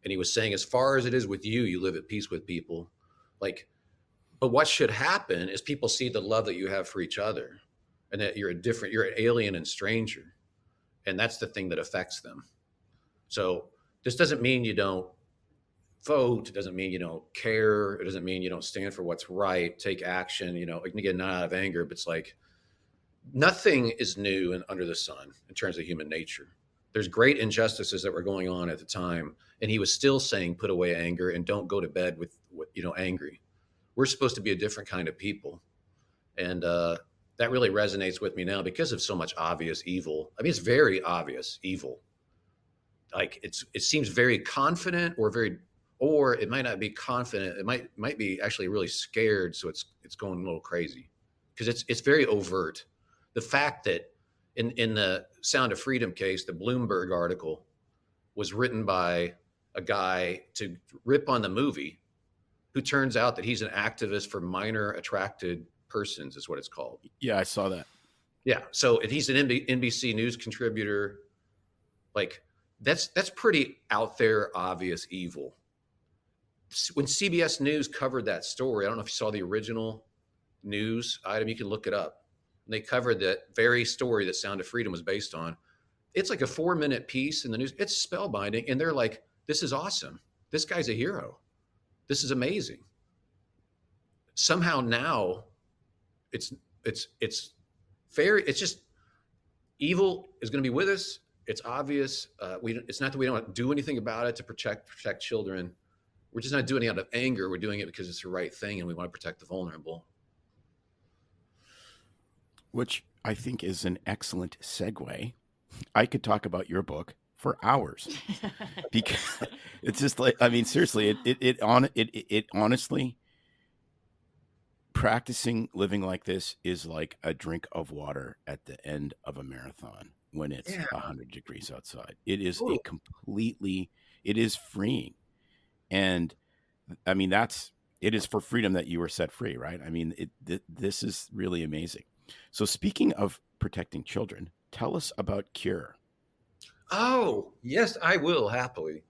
Speaker 4: And he was saying, as far as it is with you, you live at peace with people. Like, but what should happen is people see the love that you have for each other, and that you're an alien and stranger. And that's the thing that affects them. So this doesn't mean you don't vote. It doesn't mean you don't care. It doesn't mean you don't stand for what's right, take action, you know, again, not out of anger, but it's like, nothing is new and under the sun in terms of human nature. There's great injustices that were going on at the time. And he was still saying, put away anger and don't go to bed with, you know, angry. We're supposed to be a different kind of people. And that really resonates with me now because of so much obvious evil. I mean, it's very obvious evil. Like, it seems very confident, or it might not be confident. It might be actually really scared. So it's going a little crazy because it's very overt. The fact that in the Sound of Freedom case, the Bloomberg article was written by a guy to rip on the movie, who turns out that he's an activist for minor attracted persons, is what it's called.
Speaker 1: Yeah, I saw that.
Speaker 4: Yeah. So if he's an NBC News contributor, like, that's pretty out there, obvious evil. When CBS News covered that story, I don't know if you saw the original news item, you can look it up. And they covered that very story that Sound of Freedom was based on. It's like a 4-minute piece in the news. It's spellbinding. And they're like, this is awesome. This guy's a hero. This is amazing. Somehow now it's just, evil is going to be with us. It's obvious. It's not that we don't do anything about it to protect children. We're just not doing it out of anger. We're doing it because it's the right thing and we want to protect the vulnerable.
Speaker 1: Which I think is an excellent segue. I could talk about your book for hours because it's just like, I mean, seriously, it honestly, practicing living like this is like a drink of water at the end of a marathon when it's 100 degrees outside. It is it is freeing. And I mean, it is for freedom that you were set free, right? I mean, this is really amazing. So speaking of protecting children, tell us about Cure.
Speaker 4: Oh, yes, I will happily.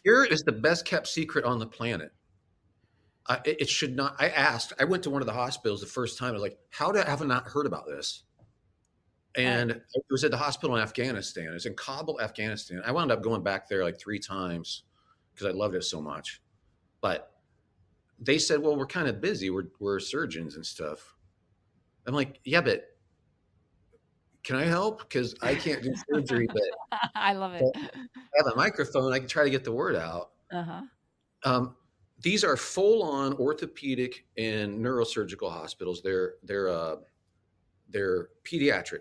Speaker 4: Cure is the best kept secret on the planet. It should not. I went to one of the hospitals the first time. I was like, how have I not heard about this? And it was at the hospital in Afghanistan. It's in Kabul, Afghanistan. I wound up going back there like 3 times because I loved it so much. But they said, well, we're kind of busy. We're surgeons and stuff. I'm like, yeah, but can I help? Because I can't do surgery, but
Speaker 2: I love it.
Speaker 4: I have a microphone. I can try to get the word out. These are full-on orthopedic and neurosurgical hospitals. They're pediatric.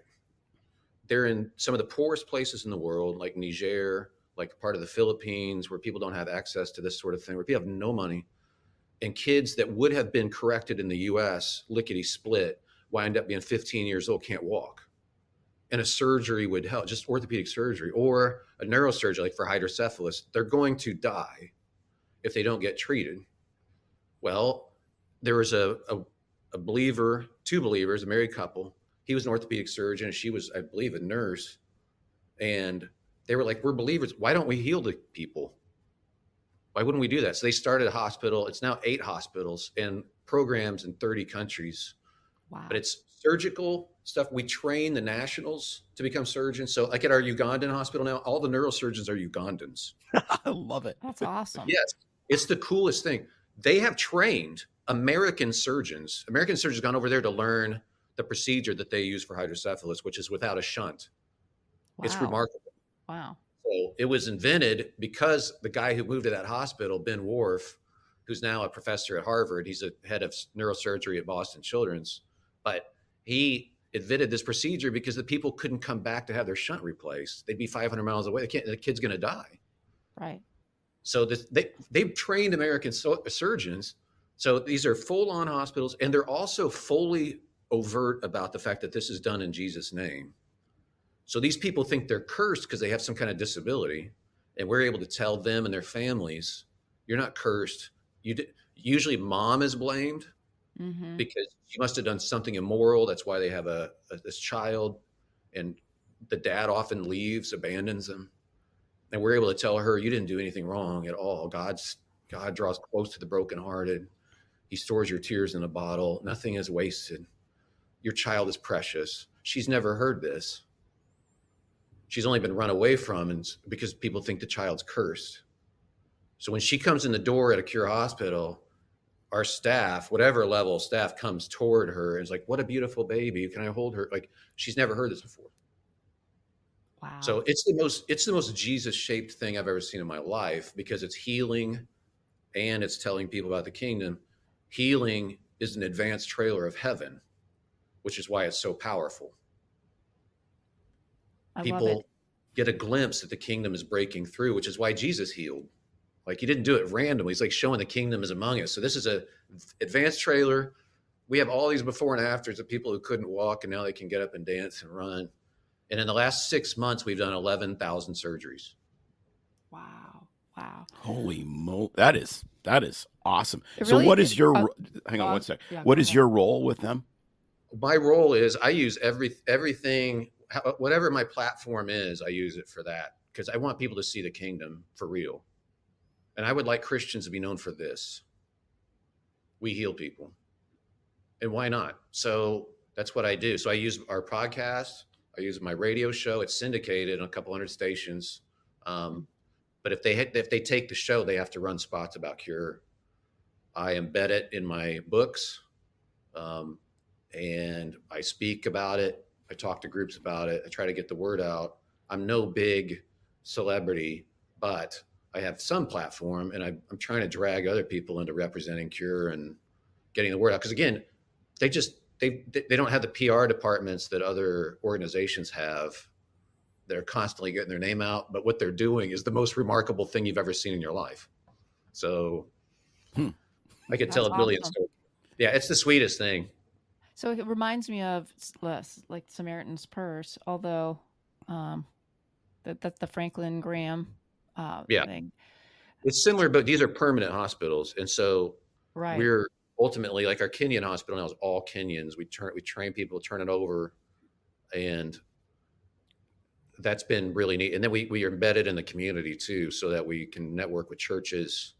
Speaker 4: They're in some of the poorest places in the world, like Niger, like part of the Philippines, where people don't have access to this sort of thing, where people have no money. And kids that would have been corrected in the U.S., lickety split, wind up being 15 years old, can't walk. and a surgery would help, just orthopedic surgery or a neurosurgery, like for hydrocephalus, they're going to die if they don't get treated. Well, there was a believer, two believers, a married couple. He was an orthopedic surgeon, and she was, I believe, a nurse. And they were like, we're believers. Why don't we heal the people? Why wouldn't we do that? So they started a hospital. It's now 8 hospitals and programs in 30 countries.
Speaker 2: Wow.
Speaker 4: But it's surgical stuff. We train the nationals to become surgeons. So like at our Ugandan hospital now, all the neurosurgeons are Ugandans.
Speaker 1: I love it.
Speaker 2: That's awesome.
Speaker 4: Yes, it's the coolest thing. They have trained American surgeons. American surgeons gone over there to learn the procedure that they use for hydrocephalus, which is without a shunt.
Speaker 2: Wow.
Speaker 4: It's remarkable.
Speaker 2: Wow.
Speaker 4: So it was invented because the guy who moved to that hospital, Ben Worf, who's now a professor at Harvard, he's a head of neurosurgery at Boston Children's, but he invented this procedure because the people couldn't come back to have their shunt replaced. They'd be 500 miles away. The kid's going to die.
Speaker 2: Right.
Speaker 4: So they've trained American surgeons. So these are full-on hospitals, and they're also fully overt about the fact that this is done in Jesus' name. So these people think they're cursed because they have some kind of disability, and we're able to tell them and their families, you're not cursed. Usually mom is blamed because she must have done something immoral. That's why they have this child, and the dad often leaves, abandons them. And we're able to tell her, you didn't do anything wrong at all. God draws close to the brokenhearted. He stores your tears in a bottle. Nothing is wasted. Your child is precious. She's never heard this. She's only been run away from, and because people think the child's cursed. So when she comes in the door at a Cure hospital, our staff, whatever level of staff, comes toward her and is like, what a beautiful baby. Can I hold her? Like, she's never heard this before.
Speaker 2: Wow.
Speaker 4: So it's the most Jesus-shaped thing I've ever seen in my life, because it's healing and it's telling people about the kingdom. Healing is an advanced trailer of heaven, which is why it's so powerful. People get a glimpse that the kingdom is breaking through, which is why Jesus healed. Like, he didn't do it randomly. He's like showing the kingdom is among us. So this is a advanced trailer. We have all these before and afters of people who couldn't walk, and now they can get up and dance and run. And in the last 6 months, we've done 11,000 surgeries.
Speaker 2: Wow. Wow.
Speaker 1: Holy moly. That is awesome.
Speaker 2: It
Speaker 1: So
Speaker 2: really
Speaker 1: what is your, hang on
Speaker 2: uh,
Speaker 1: one sec.
Speaker 2: yeah,
Speaker 1: What
Speaker 2: go
Speaker 1: is
Speaker 2: ahead.
Speaker 1: your role with them?
Speaker 4: My role is I use everything, whatever my platform is, I use it for that, because I want people to see the kingdom for real. And I would like Christians to be known for this. We heal people. And why not? So that's what I do. So I use our podcast. I use my radio show. It's syndicated on a couple hundred stations. But if they take the show, they have to run spots about Cure. I embed it in my books, and I speak about it. I talk to groups about it. I try to get the word out. I'm no big celebrity, but I have some platform, and I'm trying to drag other people into representing Cure and getting the word out. Because again, they don't have the PR departments that other organizations have that are constantly getting their name out. But what they're doing is the most remarkable thing you've ever seen in your life. So I could tell a million stories. Yeah, it's the sweetest thing.
Speaker 2: So it reminds me of less like Samaritan's Purse, although that's the Franklin Graham thing.
Speaker 4: It's similar, but these are permanent hospitals. And so
Speaker 2: Right.
Speaker 4: we're ultimately, like, our Kenyan hospital now is all Kenyans. We train people, turn it over, and that's been really neat. And then we are embedded in the community too, so that we can network with churches,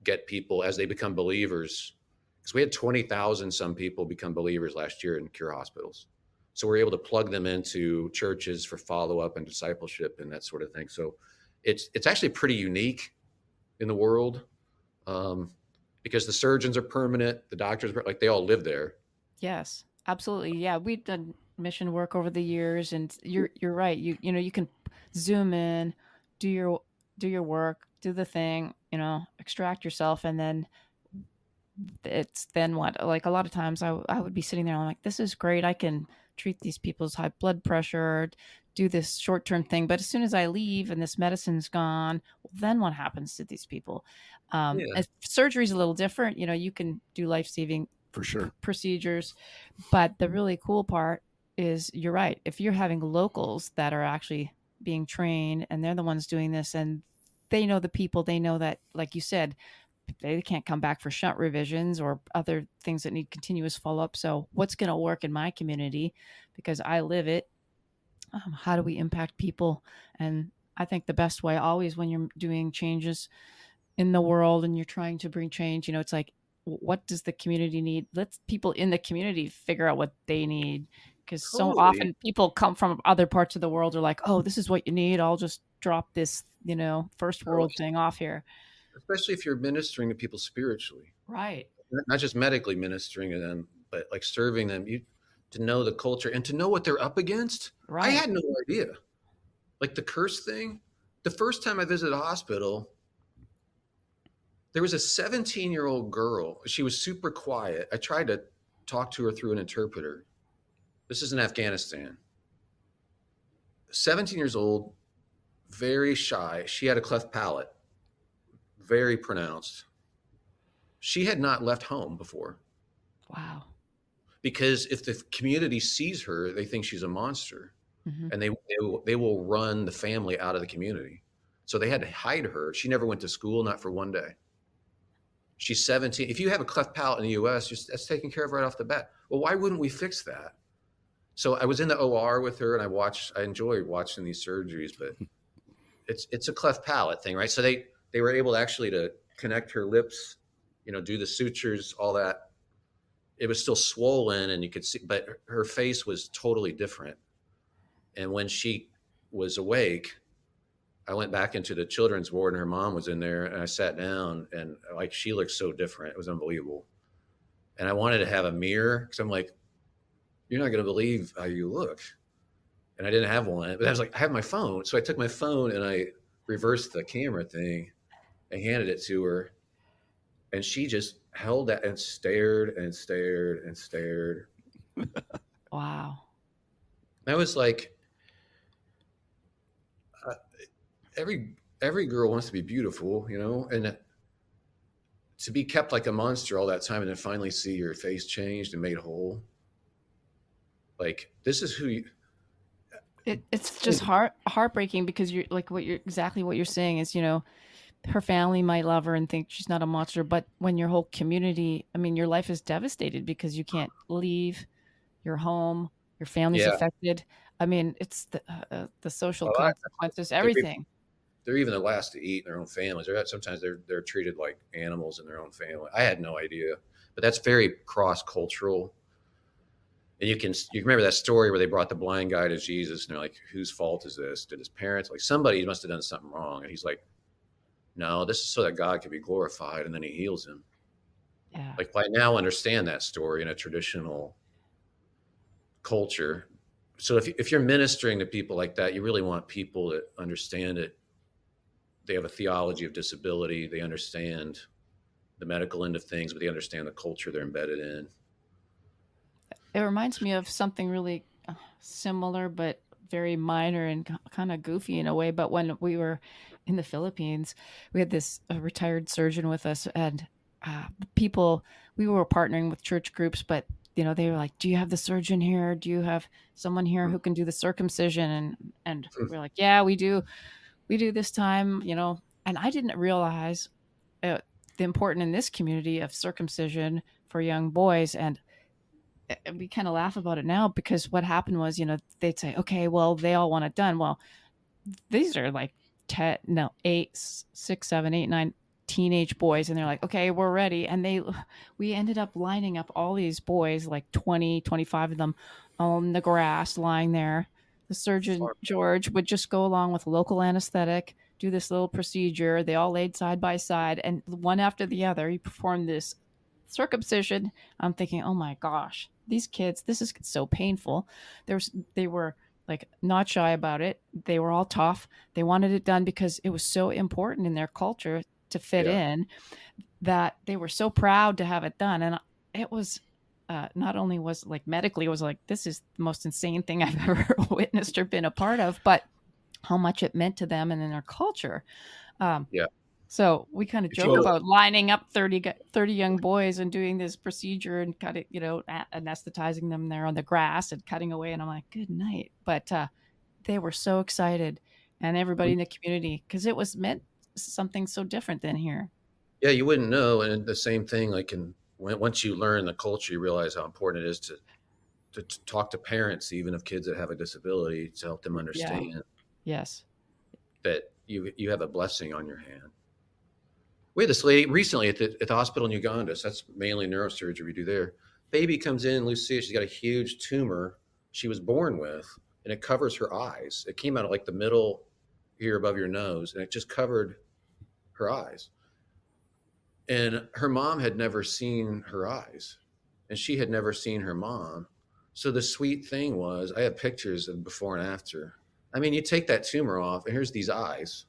Speaker 4: get people as they become believers. Because we had 20,000 some people become believers last year in Cure hospitals. So we're able to plug them into churches for follow-up and discipleship and that sort of thing. So it's actually pretty unique in the world, because the surgeons are permanent, the doctors, like, they all live there.
Speaker 2: Yes, absolutely. Yeah, we've done mission work over the years, and you're right. You know, you can zoom in, do your work, do the thing, extract yourself, and then what? Like, a lot of times I would be sitting there and I'm like, this is great. I can treat these people's high blood pressure, do this short-term thing. But as soon as I leave and this medicine's gone, well, then what happens to these people? Surgery's a little different. You can do life-saving
Speaker 1: For sure
Speaker 2: procedures, but the really cool part is you're right. If you're having locals that are actually being trained and they're the ones doing this and they know the people, they know that, like you said, they can't come back for shunt revisions or other things that need continuous follow-up. So what's going to work in my community because I live it? How do we impact people? And I think the best way always when you're doing changes in the world and you're trying to bring change, it's like, what does the community need? Let's people in the community figure out what they need. Because so
Speaker 4: Totally.
Speaker 2: often people come from other parts of the world are like, oh, this is what you need. I'll just drop this, first world thing off here.
Speaker 4: Especially if you're ministering to people spiritually,
Speaker 2: Right.
Speaker 4: not just medically ministering to them, but like serving them, to know the culture and to know what they're up against. I
Speaker 2: Right.
Speaker 4: had no idea. Like the curse thing, the first time I visited a hospital, there was a 17-year-old girl. She was super quiet. I tried to talk to her through an interpreter. This is in Afghanistan. 17 years old, very shy. She had a cleft palate, very pronounced. She had not left home before
Speaker 2: Wow.
Speaker 4: because if the community sees her, they think she's a monster,
Speaker 2: Mm-hmm.
Speaker 4: and they will run the family out of the community. So they had to hide her. She never went to school, not for one day. She's 17. If you have a cleft palate in the U.S., that's taken care of right off the bat. Well, why wouldn't we fix that? So I was in the OR with her, and I enjoy watching these surgeries, but it's a cleft palate thing, right? So they were able to connect her lips, do the sutures, all that. It was still swollen, and you could see, but her face was totally different. And when she was awake, I went back into the children's ward, and her mom was in there, and I sat down, and like she looked so different. It was unbelievable. And I wanted to have a mirror because I'm like, you're not going to believe how you look. And I didn't have one, but I was like, I have my phone. So I took my phone and I reversed the camera thing and handed it to her. And she just held that and stared and stared and stared.
Speaker 2: Wow.
Speaker 4: I was like, every girl wants to be beautiful, and to be kept like a monster all that time and then finally see your face changed and made whole. Like, this is who you.
Speaker 2: It's just heartbreaking because you're like exactly what you're saying is, her family might love her and think she's not a monster, but when your whole community, I mean, your life is devastated because you can't leave your home, your family's
Speaker 4: Yeah.
Speaker 2: affected. I mean, it's the social
Speaker 4: Well,
Speaker 2: consequences, everything.
Speaker 4: They're even the last to eat in their own families. Sometimes they're treated like animals in their own family. I had no idea, but that's very cross cultural. And you remember that story where they brought the blind guy to Jesus, and they're like, "Whose fault is this? Did his parents? Like somebody must have done something wrong." And he's like, "No, this is so that God can be glorified," and then he heals him.
Speaker 2: Yeah.
Speaker 4: Like, I now understand that story in a traditional culture. So if you're ministering to people like that, you really want people that understand it. They have a theology of disability. They understand the medical end of things, but they understand the culture they're embedded in.
Speaker 2: It reminds me of something really similar, but very minor and kind of goofy in a way. But when we were in the Philippines, we had this retired surgeon with us, and people, we were partnering with church groups, but they were like, "Do you have the surgeon here? Do you have someone here who can do the circumcision?" And we're like, "Yeah, we do. We do this time." And I didn't realize the importance in this community of circumcision for young boys, and we kind of laugh about it now because what happened was, they'd say, okay, well, they all want it done. Well, these are like 10, no, 8, 6, 7, 8, 9 teenage boys. And they're like, okay, we're ready. And we ended up lining up all these boys, like 20, 25 of them on the grass lying there. The surgeon, George, would just go along with local anesthetic, do this little procedure. They all laid side by side, and one after the other, he performed this circumcision. I'm thinking, oh my gosh, these kids, this is so painful. They were like not shy about it. They were all tough. They wanted it done because it was so important in their culture to fit in, that they were so proud to have it done. And it was not only was like medically, it was like, this is the most insane thing I've ever witnessed or been a part of, but how much it meant to them and in their culture. So we kind of joke about lining up 30 young boys and doing this procedure and cutting, anesthetizing them there on the grass and cutting away. And I'm like, good night. But they were so excited, and everybody in the community, because it was meant something so different than here.
Speaker 4: Yeah, you wouldn't know. And the same thing, once you learn the culture, you realize how important it is to talk to parents, even of kids that have a disability, to help them understand
Speaker 2: Yes.
Speaker 4: that you have a blessing on your hand. We had this lady recently at the hospital in Uganda. So that's mainly neurosurgery we do there. Baby comes in, Lucia, she's got a huge tumor she was born with, and it covers her eyes. It came out of like the middle here above your nose, and it just covered her eyes. And her mom had never seen her eyes, and she had never seen her mom. So the sweet thing was, I have pictures of before and after. I mean, you take that tumor off, and here's these eyes.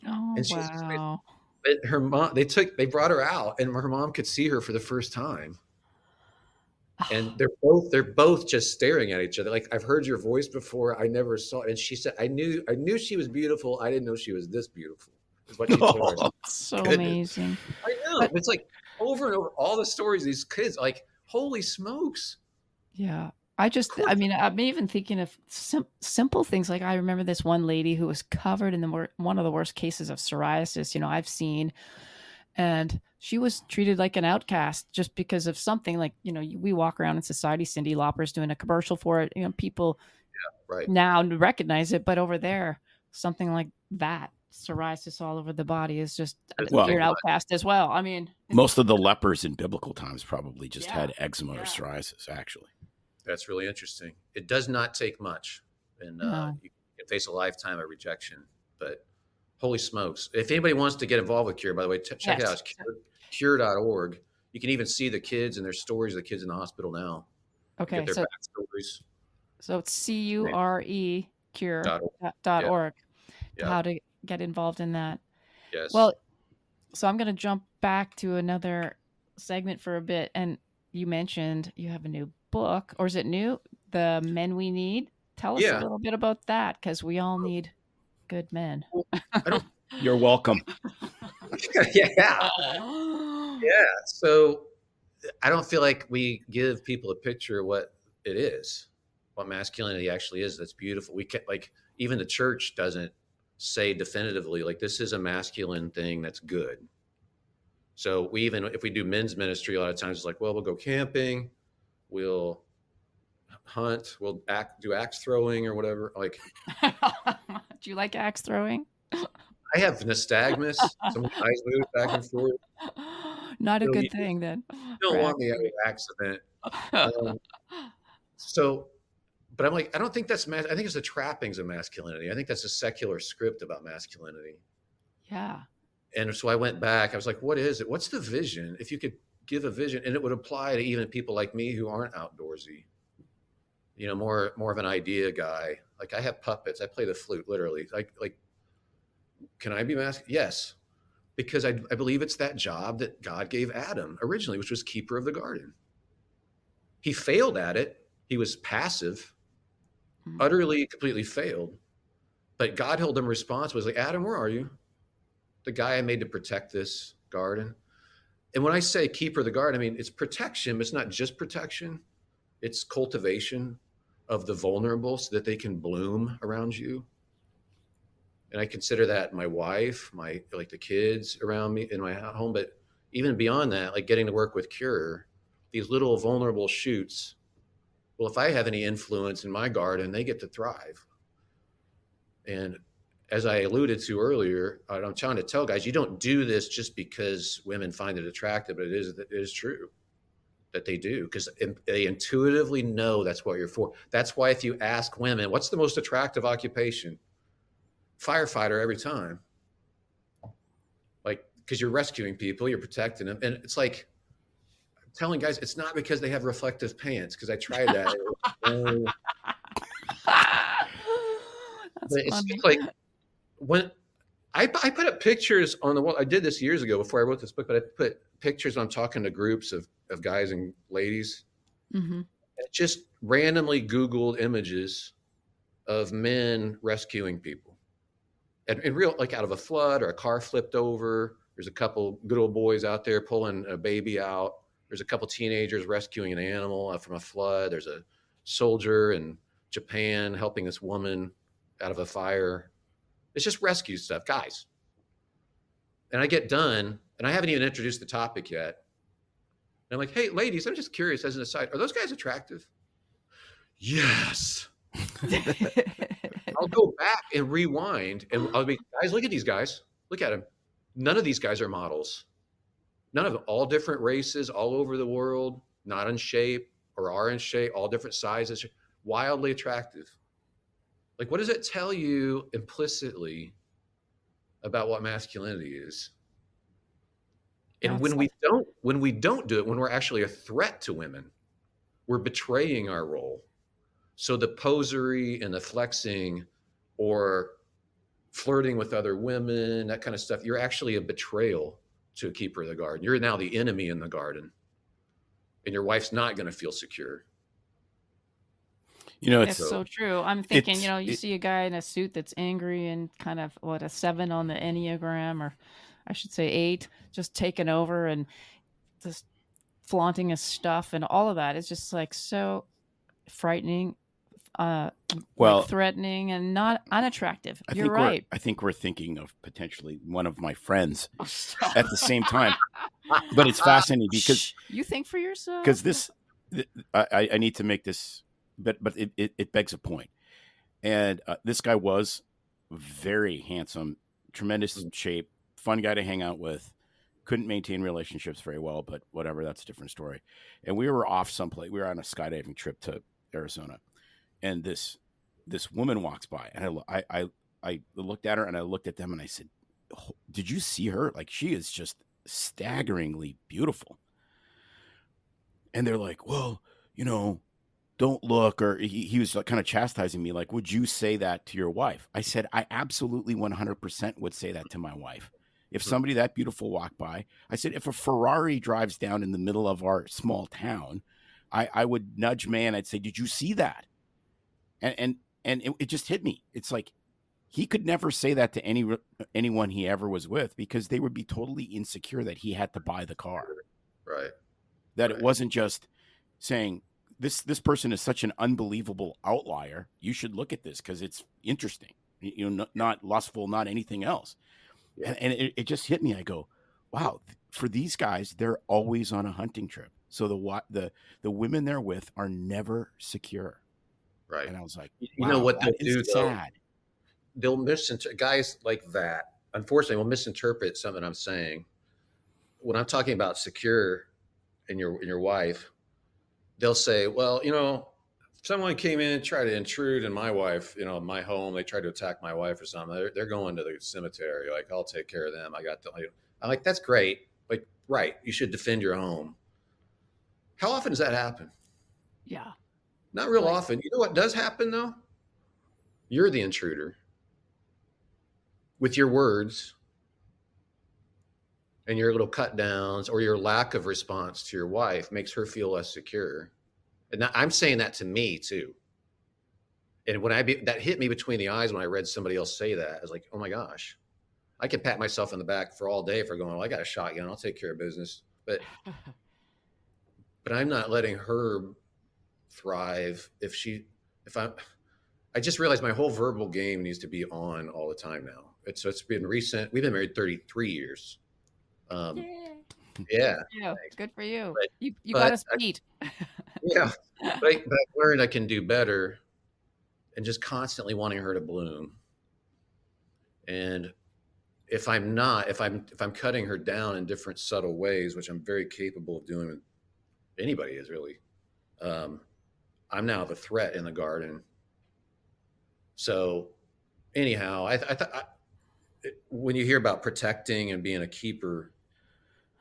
Speaker 2: Oh,
Speaker 4: And she's
Speaker 2: wow.
Speaker 4: But her mom, they brought her out, and her mom could see her for the first time. And they're both just staring at each other. Like, I've heard your voice before. I never saw it. And she said, I knew she was beautiful. I didn't know she was this beautiful, is what she told us.
Speaker 2: So amazing.
Speaker 4: I know. It's like over and over, all the stories, these kids, like, holy smokes.
Speaker 2: Yeah. I'm even thinking of simple things. Like, I remember this one lady who was covered in one of the worst cases of psoriasis, I've seen. And she was treated like an outcast just because of something. Like, we walk around in society, Cyndi Lauper's doing a commercial for it. People now recognize it. But over there, something like that, psoriasis all over the body, is just, you're an outcast as well. I mean,
Speaker 1: most of the lepers in biblical times probably just had eczema or psoriasis, actually.
Speaker 4: That's really interesting. It does not take much. And you can face a lifetime of rejection. But holy smokes. If anybody wants to get involved with Cure, by the way, check it out. It's cure.org. You can even see the kids and their stories of the kids in the hospital now.
Speaker 2: Okay.
Speaker 4: Get their backstories.
Speaker 2: So it's CURE, cure.org. How to get involved in that.
Speaker 4: Yes.
Speaker 2: Well, so I'm going to jump back to another segment for a bit. And you mentioned you have a new book, or is it new? The Men We Need. Tell us a little bit about that, because we all need good men.
Speaker 1: You're welcome.
Speaker 4: Yeah. So I don't feel like we give people a picture of what it is, what masculinity actually is. That's beautiful. We can't, like, even the church doesn't say definitively, like, this is a masculine thing that's good. So if we do men's ministry, a lot of times it's like, well, we'll go camping, we'll hunt, we'll do axe throwing or whatever. Like,
Speaker 2: do you like axe throwing?
Speaker 4: I have nystagmus. Some eyes move back and forth.
Speaker 2: Not a good thing then.
Speaker 4: You don't want me at an accident. But I'm like, I don't think that's I think it's the trappings of masculinity. I think that's a secular script about masculinity. Yeah. And so I went back. I was like, what is it? What's the vision? If you could give a vision, and it would apply to even people like me who aren't outdoorsy, more of an idea guy. Like, I have puppets. I play the flute, literally. Like, can I be masculine? Yes. Because I believe it's that job that God gave Adam originally, which was keeper of the garden. He failed at it. He was passive, utterly, completely failed. But God held him responsible. He was like, Adam, where are you? The guy I made to protect this garden. And when I say keeper of the garden, I mean, it's protection, but it's not just protection. It's cultivation of the vulnerable so that they can bloom around you. And I consider that my wife, the kids around me in my home, but even beyond that, like getting to work with Cure, these little vulnerable shoots. Well, if I have any influence in my garden, they get to thrive. And as I alluded to earlier, I'm trying to tell guys, you don't do this just because women find it attractive, but it is true that they do, because they intuitively know that's what you're for. That's why if you ask women, what's the most attractive occupation? Firefighter every time. Like, because you're rescuing people, you're protecting them. And it's like, I'm telling guys, it's not because they have reflective pants, because I tried that. It's just like, when I put up pictures on the wall, I did this years ago before I wrote this book, but I put pictures on talking to groups of guys and ladies. Mm-hmm. I just randomly Googled images of men rescuing people. and in real, like out of a flood or a car flipped over. There's a couple good old boys out there pulling a baby out. There's a couple teenagers rescuing an animal from a flood. There's a soldier in Japan helping this woman out of a fire. It's just rescue stuff, guys. And I get done, and I haven't even introduced the topic yet. And I'm like, hey, ladies, I'm just curious as an aside, are those guys attractive? Yes. I'll go back and rewind, and I'll be, guys, look at these guys. Look at them. None of these guys are models. None of them, all different races, all over the world, not in shape or are in shape, all different sizes, wildly attractive. Like, what does it tell you implicitly about what masculinity is? And when we don't do it, when we're actually a threat to women, we're betraying our role. So the posery and the flexing or flirting with other women, that kind of stuff, you're actually a betrayal to a keeper of the garden. You're now the enemy in the garden, and your wife's not going to feel secure.
Speaker 1: You know,
Speaker 2: It's so true. I'm thinking, you see a guy in a suit that's angry and kind of a 7 on the Enneagram, or I should say 8, just taking over and just flaunting his stuff and all of that. It's just like so frightening, like threatening and not unattractive. You're right.
Speaker 1: I think we're thinking of potentially one of my friends at the same time. But it's fascinating because
Speaker 2: you think for yourself.
Speaker 1: Because I need to make this, but it begs a point. And this guy was very handsome, tremendous shape, fun guy to hang out with. Couldn't maintain relationships very well, but whatever, that's a different story. And we were off someplace. We were on a skydiving trip to Arizona, and this woman walks by, and I looked at her, and I looked at them, and I said, oh, "Did you see her? Like, she is just staggeringly beautiful." And they're like, "Well, don't look," or he was kind of chastising me, like, "Would you say that to your wife?" I said, "I absolutely 100% would say that to my wife. If somebody that beautiful walked by," I said, "if a Ferrari drives down in the middle of our small town, I would nudge man. I'd say, 'Did you see that?'" And it just hit me. It's like he could never say that to anyone he ever was with, because they would be totally insecure that he had to buy the car.
Speaker 4: Right.
Speaker 1: That it wasn't just saying, this person is such an unbelievable outlier. You should look at this because it's interesting. Not lustful, not anything else. Yeah. And it just hit me. I go, wow, for these guys, they're always on a hunting trip. So the women they're with are never secure.
Speaker 4: Right.
Speaker 1: And I was like,
Speaker 4: wow, you know what they'll do,
Speaker 1: sad.
Speaker 4: They'll misinterpret, guys like that, unfortunately, will misinterpret something I'm saying. When I'm talking about secure in your wife, they'll say, well, someone came in and tried to intrude in my wife, my home. They tried to attack my wife or something. They're going to the cemetery. Like, I'll take care of them. I'm like, that's great. Like, right. You should defend your home. How often does that happen?
Speaker 2: Yeah.
Speaker 4: Not real often. You know what does happen though? You're the intruder with your words and your little cut downs, or your lack of response to your wife makes her feel less secure. And I'm saying that to me too. And when that hit me between the eyes when I read somebody else say that, I was like, oh my gosh, I could pat myself on the back for all day for going, well, I got a shotgun, I'll take care of business. But I'm not letting her thrive I just realized my whole verbal game needs to be on all the time now. It's been recent. We've been married 33 years. Yeah.
Speaker 2: Good for you.
Speaker 4: But,
Speaker 2: you got us beat.
Speaker 4: Yeah. But I've learned I can do better, and just constantly wanting her to bloom. And if I'm cutting her down in different subtle ways, which I'm very capable of doing, anybody is really, I'm now the threat in the garden. So anyhow, I thought when you hear about protecting and being a keeper,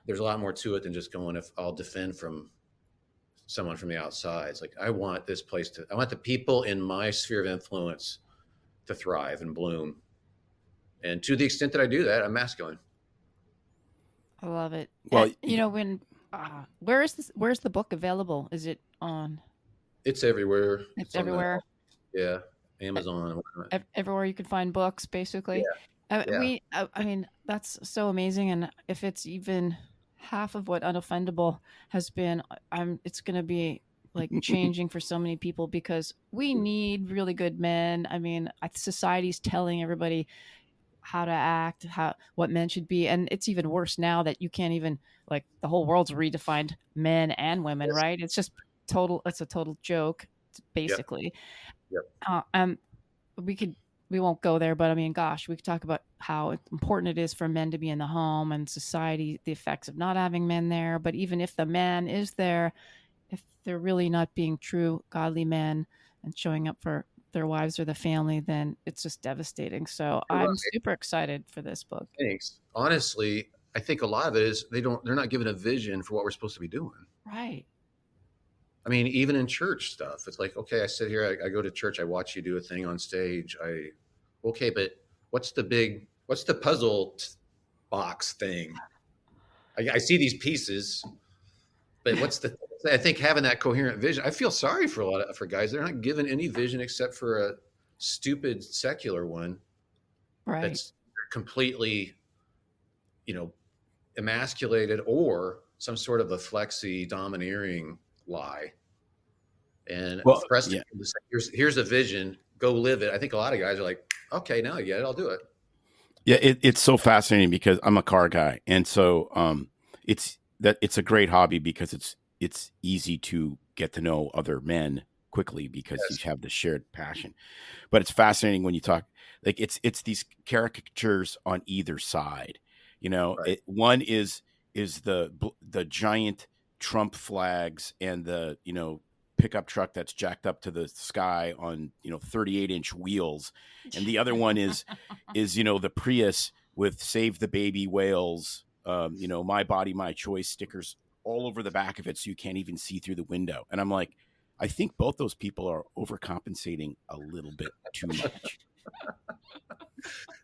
Speaker 4: there's a lot more to it than just going, if I'll defend from someone from the outside. It's like, I want the people in my sphere of influence to thrive and bloom. And to the extent that I do that, I'm masculine.
Speaker 2: I love it. Well, where's the book available? Is it on?
Speaker 4: It's everywhere.
Speaker 2: It's everywhere.
Speaker 4: Yeah. Amazon.
Speaker 2: Everywhere you can find books, basically.
Speaker 4: Yeah.
Speaker 2: I mean, that's so amazing. And if it's even half of what Unoffendable has been, it's going to be like changing for so many people because we need really good men. I mean, society's telling everybody how to act, what men should be, and it's even worse now that you can't even like the whole world's redefined men and women,
Speaker 4: Yes.
Speaker 2: right? It's just total. It's a total joke,
Speaker 4: Yep.
Speaker 2: basically.
Speaker 4: Yep.
Speaker 2: Uh, um, we could we won't go there, but I mean, gosh, we could talk about how important it is for men to be in the home and society, the effects of not having men there. But even if the man is there, if they're really not being true godly men and showing up for their wives or the family, then it's just devastating. So
Speaker 4: You're
Speaker 2: I'm
Speaker 4: right.
Speaker 2: super excited for this book.
Speaker 4: Thanks. Honestly, I think a lot of it is they're not given a vision for what we're supposed to be doing.
Speaker 2: Right.
Speaker 4: I mean, even in church stuff, it's like, okay, I sit here, I go to church, I watch you do a thing on stage. Okay, but what's the puzzle box thing? I see these pieces, but I think having that coherent vision, I feel sorry for guys. They're not given any vision except for a stupid secular one
Speaker 2: Right.
Speaker 4: that's completely, emasculated or some sort of a flexy domineering lie. And
Speaker 1: Well,
Speaker 4: Preston,
Speaker 1: yeah.
Speaker 4: here's a vision, go live it. I think a lot of guys are like, okay, now I get it, I'll do it.
Speaker 1: Yeah, it's so fascinating because I'm a car guy, and so it's a great hobby because it's easy to get to know other men quickly because
Speaker 4: Yes.
Speaker 1: you have the shared passion. But it's fascinating when you talk like it's these caricatures on either side.
Speaker 4: Right.
Speaker 1: One is the giant Trump flags and the pickup truck that's jacked up to the sky on 38-inch wheels, and the other one is the Prius with "Save the Baby Whales," "My Body, My Choice" stickers all over the back of it, so you can't even see through the window. And I'm like, I think both those people are overcompensating a little bit too much.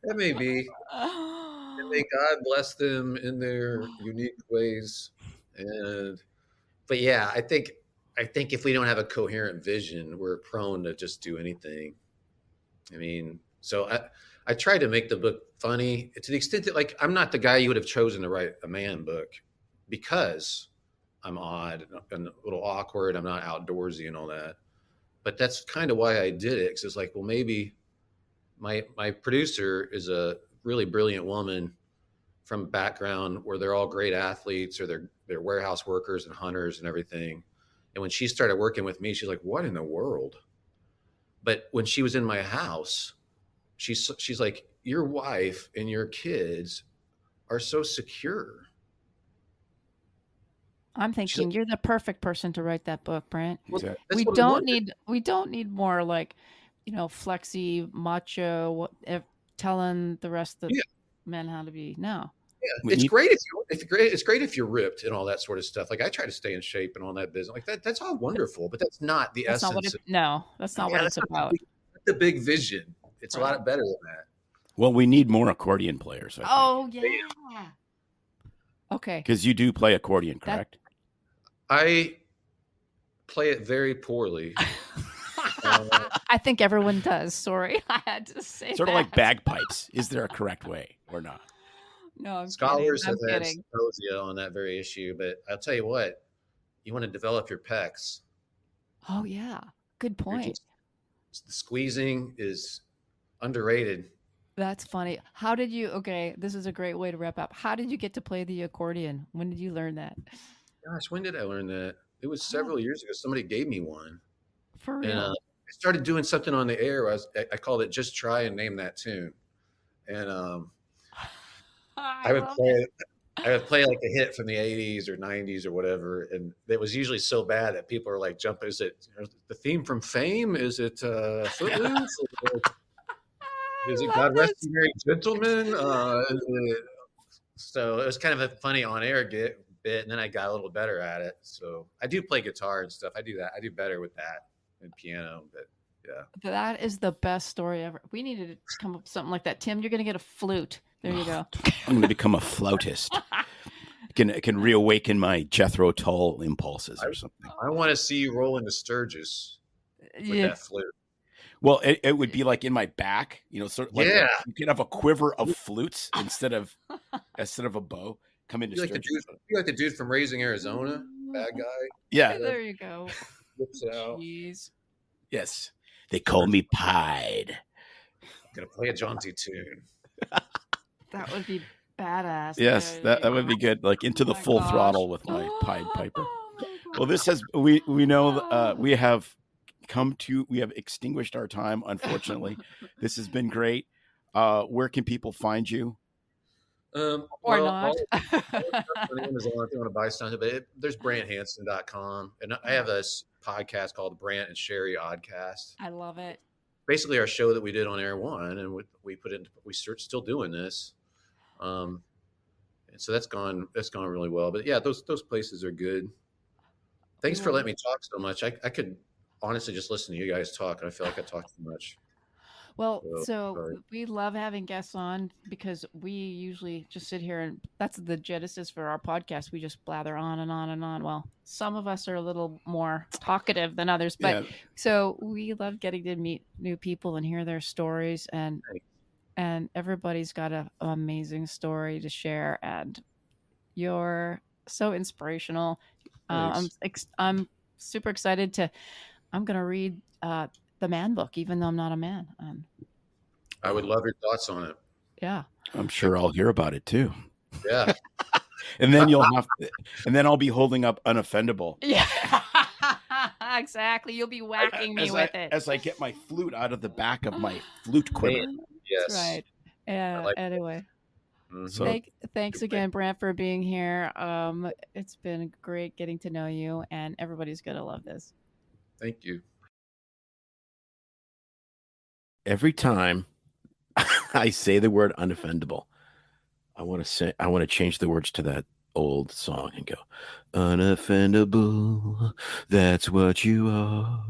Speaker 4: That may be. And may God bless them in their unique ways. But yeah, I think if we don't have a coherent vision, we're prone to just do anything. I mean, so I try to make the book funny to the extent that, like, I'm not the guy you would have chosen to write a man book because I'm odd and a little awkward. I'm not outdoorsy and all that. But that's kind of why I did it. Because it's like, well, maybe my producer is a really brilliant woman from a background where they're all great athletes or they're warehouse workers and hunters and everything. And when she started working with me, she's like, "What in the world?" But when she was in my house, she's like, "Your wife and your kids are so secure."
Speaker 2: I'm
Speaker 4: She's like,
Speaker 2: thinking you're the perfect person to write that book, Brant.
Speaker 4: "Well,
Speaker 1: Exactly.
Speaker 4: that's
Speaker 2: We
Speaker 4: what I
Speaker 2: don't
Speaker 4: wanted."
Speaker 2: need we don't need more like, flexy macho telling the rest of
Speaker 4: Yeah,
Speaker 2: men how to be. No.
Speaker 4: yeah.
Speaker 1: We
Speaker 4: It's
Speaker 1: need
Speaker 4: great if you're ripped and all that sort of stuff. Like, I try to stay in shape and all that business. Like, that's all wonderful, but that's not the
Speaker 2: That's not what
Speaker 4: essence.
Speaker 2: it no, that's not what
Speaker 4: Yeah,
Speaker 2: it's
Speaker 4: that's not
Speaker 2: about.
Speaker 4: the big vision. It's a
Speaker 2: Right.
Speaker 4: lot better than that.
Speaker 1: well, we need more accordion players, I think,
Speaker 2: Oh yeah. Okay.
Speaker 1: because you do play accordion,
Speaker 2: That
Speaker 1: correct?
Speaker 4: I play it very poorly.
Speaker 2: I think everyone does. Sorry. I had to say
Speaker 1: Sort of
Speaker 2: that.
Speaker 1: like bagpipes. Is there a correct way or not?
Speaker 2: No, I'm
Speaker 4: Scholars
Speaker 2: kidding.
Speaker 4: have
Speaker 2: I'm
Speaker 4: had
Speaker 2: kidding.
Speaker 4: symposia on that very issue, but I'll tell you what, you want to develop your pecs.
Speaker 2: Oh yeah. Good
Speaker 4: You're
Speaker 2: point.
Speaker 4: the squeezing is underrated.
Speaker 2: That's funny. How did you okay, this is a great way to wrap up. How did you get to play the accordion? When did you learn that?
Speaker 4: Gosh, when did I learn that? It was
Speaker 2: Oh,
Speaker 4: several years ago. Somebody gave me one,
Speaker 2: for
Speaker 4: and
Speaker 2: real.
Speaker 4: I started doing something on the air. I called it "Just Try and Name That Tune," and
Speaker 2: I
Speaker 4: I would
Speaker 2: love
Speaker 4: play
Speaker 2: it.
Speaker 4: it. I would play like a hit from the '80s or '90s or whatever, and it was usually so bad that people are like, "Jump! Is it the theme from Fame? Is it Footloose? Is
Speaker 2: I
Speaker 4: it
Speaker 2: love
Speaker 4: God Rest
Speaker 2: this.
Speaker 4: You Merry Gentlemen?" So it was kind of a funny on-air bit, and then I got a little better at it. So I do play guitar and stuff. I do that. I do better with that than piano, but yeah.
Speaker 2: That is the best story ever. We needed to come up with something like that. Tim, you're gonna get a flute. There you go.
Speaker 1: I'm going to become a flautist. Can reawaken my Jethro Tull impulses or something.
Speaker 4: I want to see you rolling the Sturgis with
Speaker 2: Yeah.
Speaker 4: that flute.
Speaker 1: Well, it would be like in my back, sort of like
Speaker 4: Yeah.
Speaker 1: you could have a quiver of flutes instead of a bow. Come into
Speaker 4: You're like the dude from Raising Arizona, bad guy.
Speaker 1: Yeah.
Speaker 2: There you go.
Speaker 4: Flips out.
Speaker 2: Jeez.
Speaker 1: Yes. They call me Pied.
Speaker 4: Gonna play a jaunty tune.
Speaker 2: That would be badass.
Speaker 1: Yes, that would be good. Like into the
Speaker 2: my
Speaker 1: full
Speaker 2: gosh.
Speaker 1: throttle with my Pied Piper.
Speaker 2: Oh my
Speaker 1: Well, this has we know we have extinguished our time, unfortunately. This has been great. Where can people find you?
Speaker 2: Or not.
Speaker 4: My name is on if you want to buy something, but there's branthanson.com. And I have a podcast called Brant and Sherry Oddcast.
Speaker 2: I love it.
Speaker 4: Basically our show that we did on Air One, and we're still doing this. And so that's gone really well. But yeah, those places are good. Thanks for letting me talk so much. I could honestly just listen to you guys talk, and I feel like I talk too much.
Speaker 2: Well,
Speaker 4: So,
Speaker 2: so we love having guests on because we usually just sit here, and that's the genesis for our podcast. We just blather on and on and on. Well, some of us are a little more talkative than others, but so we love getting to meet new people and hear their stories, and everybody's got an amazing story to share, and you're so inspirational. I'm super excited I'm going to read the man book, even though I'm not a man.
Speaker 4: I would love your thoughts on it.
Speaker 2: Yeah.
Speaker 1: I'm sure I'll hear about it too.
Speaker 4: Yeah.
Speaker 1: And then I'll be holding up Unoffendable.
Speaker 2: Yeah. Exactly. You'll be whacking me with it.
Speaker 1: As I get my flute out of the back of my flute quiver.
Speaker 4: Yes.
Speaker 2: That's right. Yeah. Anyway.
Speaker 4: Mm-hmm.
Speaker 1: So,
Speaker 2: Thanks again, Brant, for being here. It's been great getting to know you, and everybody's going to love this.
Speaker 4: Thank you.
Speaker 1: every time I say the word unoffendable, I want to change the words to that old song and go, unoffendable, that's what you are,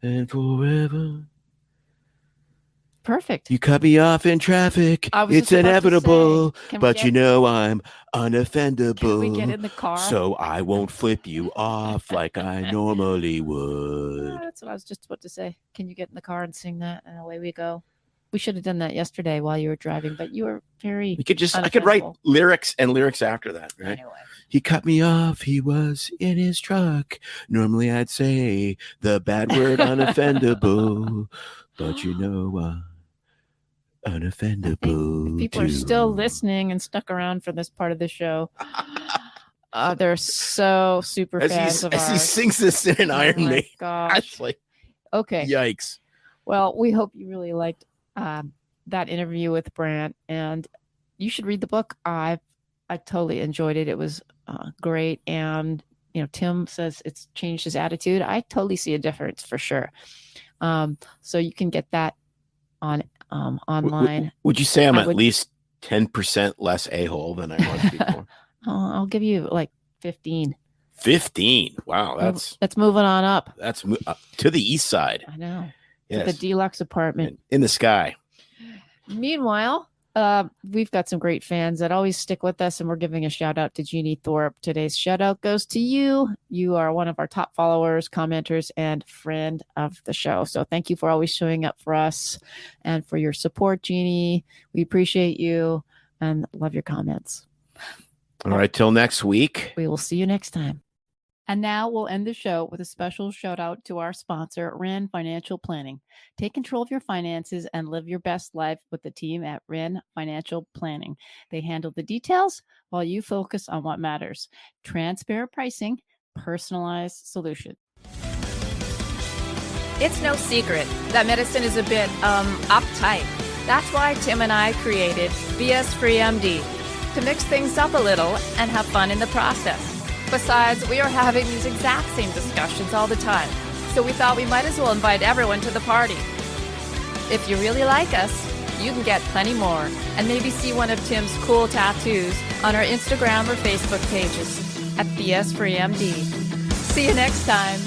Speaker 1: and forever.
Speaker 2: Perfect.
Speaker 1: You cut me off in traffic. It's inevitable, but you know I'm unoffendable.
Speaker 2: Can we get in the car?
Speaker 1: So I won't flip you off like I normally would.
Speaker 2: That's what I was just about to say. Can you get in the car and sing that? And away we go. We should have done that yesterday while you were driving, but you were very. I could write
Speaker 1: lyrics after that, right?
Speaker 2: Anyway.
Speaker 1: He cut me off. He was in his truck. Normally I'd say the bad word unoffendable, but you know unoffendable.
Speaker 2: People are still listening and stuck around for this part of the show. They're so super fans of ours.
Speaker 1: As he sings this in an Iron Maiden.
Speaker 2: Gosh. Okay.
Speaker 1: Yikes.
Speaker 2: Well, we hope you really liked that interview with Brant, and you should read the book. I totally enjoyed it. It was great, and Tim says it's changed his attitude. I totally see a difference for sure. So you can get that on online.
Speaker 1: Would you say I'm at least 10% less a-hole than I was before?
Speaker 2: I'll give you like 15.
Speaker 1: 15. Wow, that's
Speaker 2: moving on up.
Speaker 1: That's to the east side.
Speaker 2: I know.
Speaker 1: Yes.
Speaker 2: The deluxe apartment
Speaker 1: in the sky.
Speaker 2: Meanwhile, we've got some great fans that always stick with us, and we're giving a shout out to Jeannie Thorpe. Today's shout out goes to you. You are one of our top followers, commenters, and friend of the show. So thank you for always showing up for us and for your support, Jeannie. We appreciate you and love your comments.
Speaker 1: All right, till next week.
Speaker 2: We will see you next time. And now we'll end the show with a special shout out to our sponsor, Wren Financial Planning. Take control of your finances and live your best life with the team at Wren Financial Planning. They handle the details while you focus on what matters. Transparent pricing, personalized solution.
Speaker 6: It's no secret that medicine is a bit uptight. That's why Tim and I created BS Free MD to mix things up a little and have fun in the process. Besides, we are having these exact same discussions all the time, so we thought we might as well invite everyone to the party. If you really like us, you can get plenty more and maybe see one of Tim's cool tattoos on our Instagram or Facebook pages at BS Free MD. See you next time.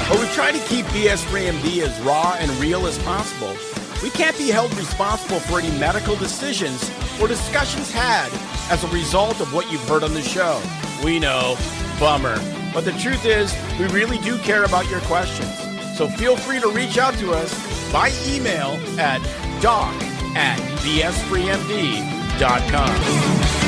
Speaker 1: Well, we try to keep BS Free MD as raw and real as possible. We can't be held responsible for any medical decisions or discussions had as a result of what you've heard on the show. We know, bummer. But the truth is, we really do care about your questions. So feel free to reach out to us by email at doc@bsfreemd.com.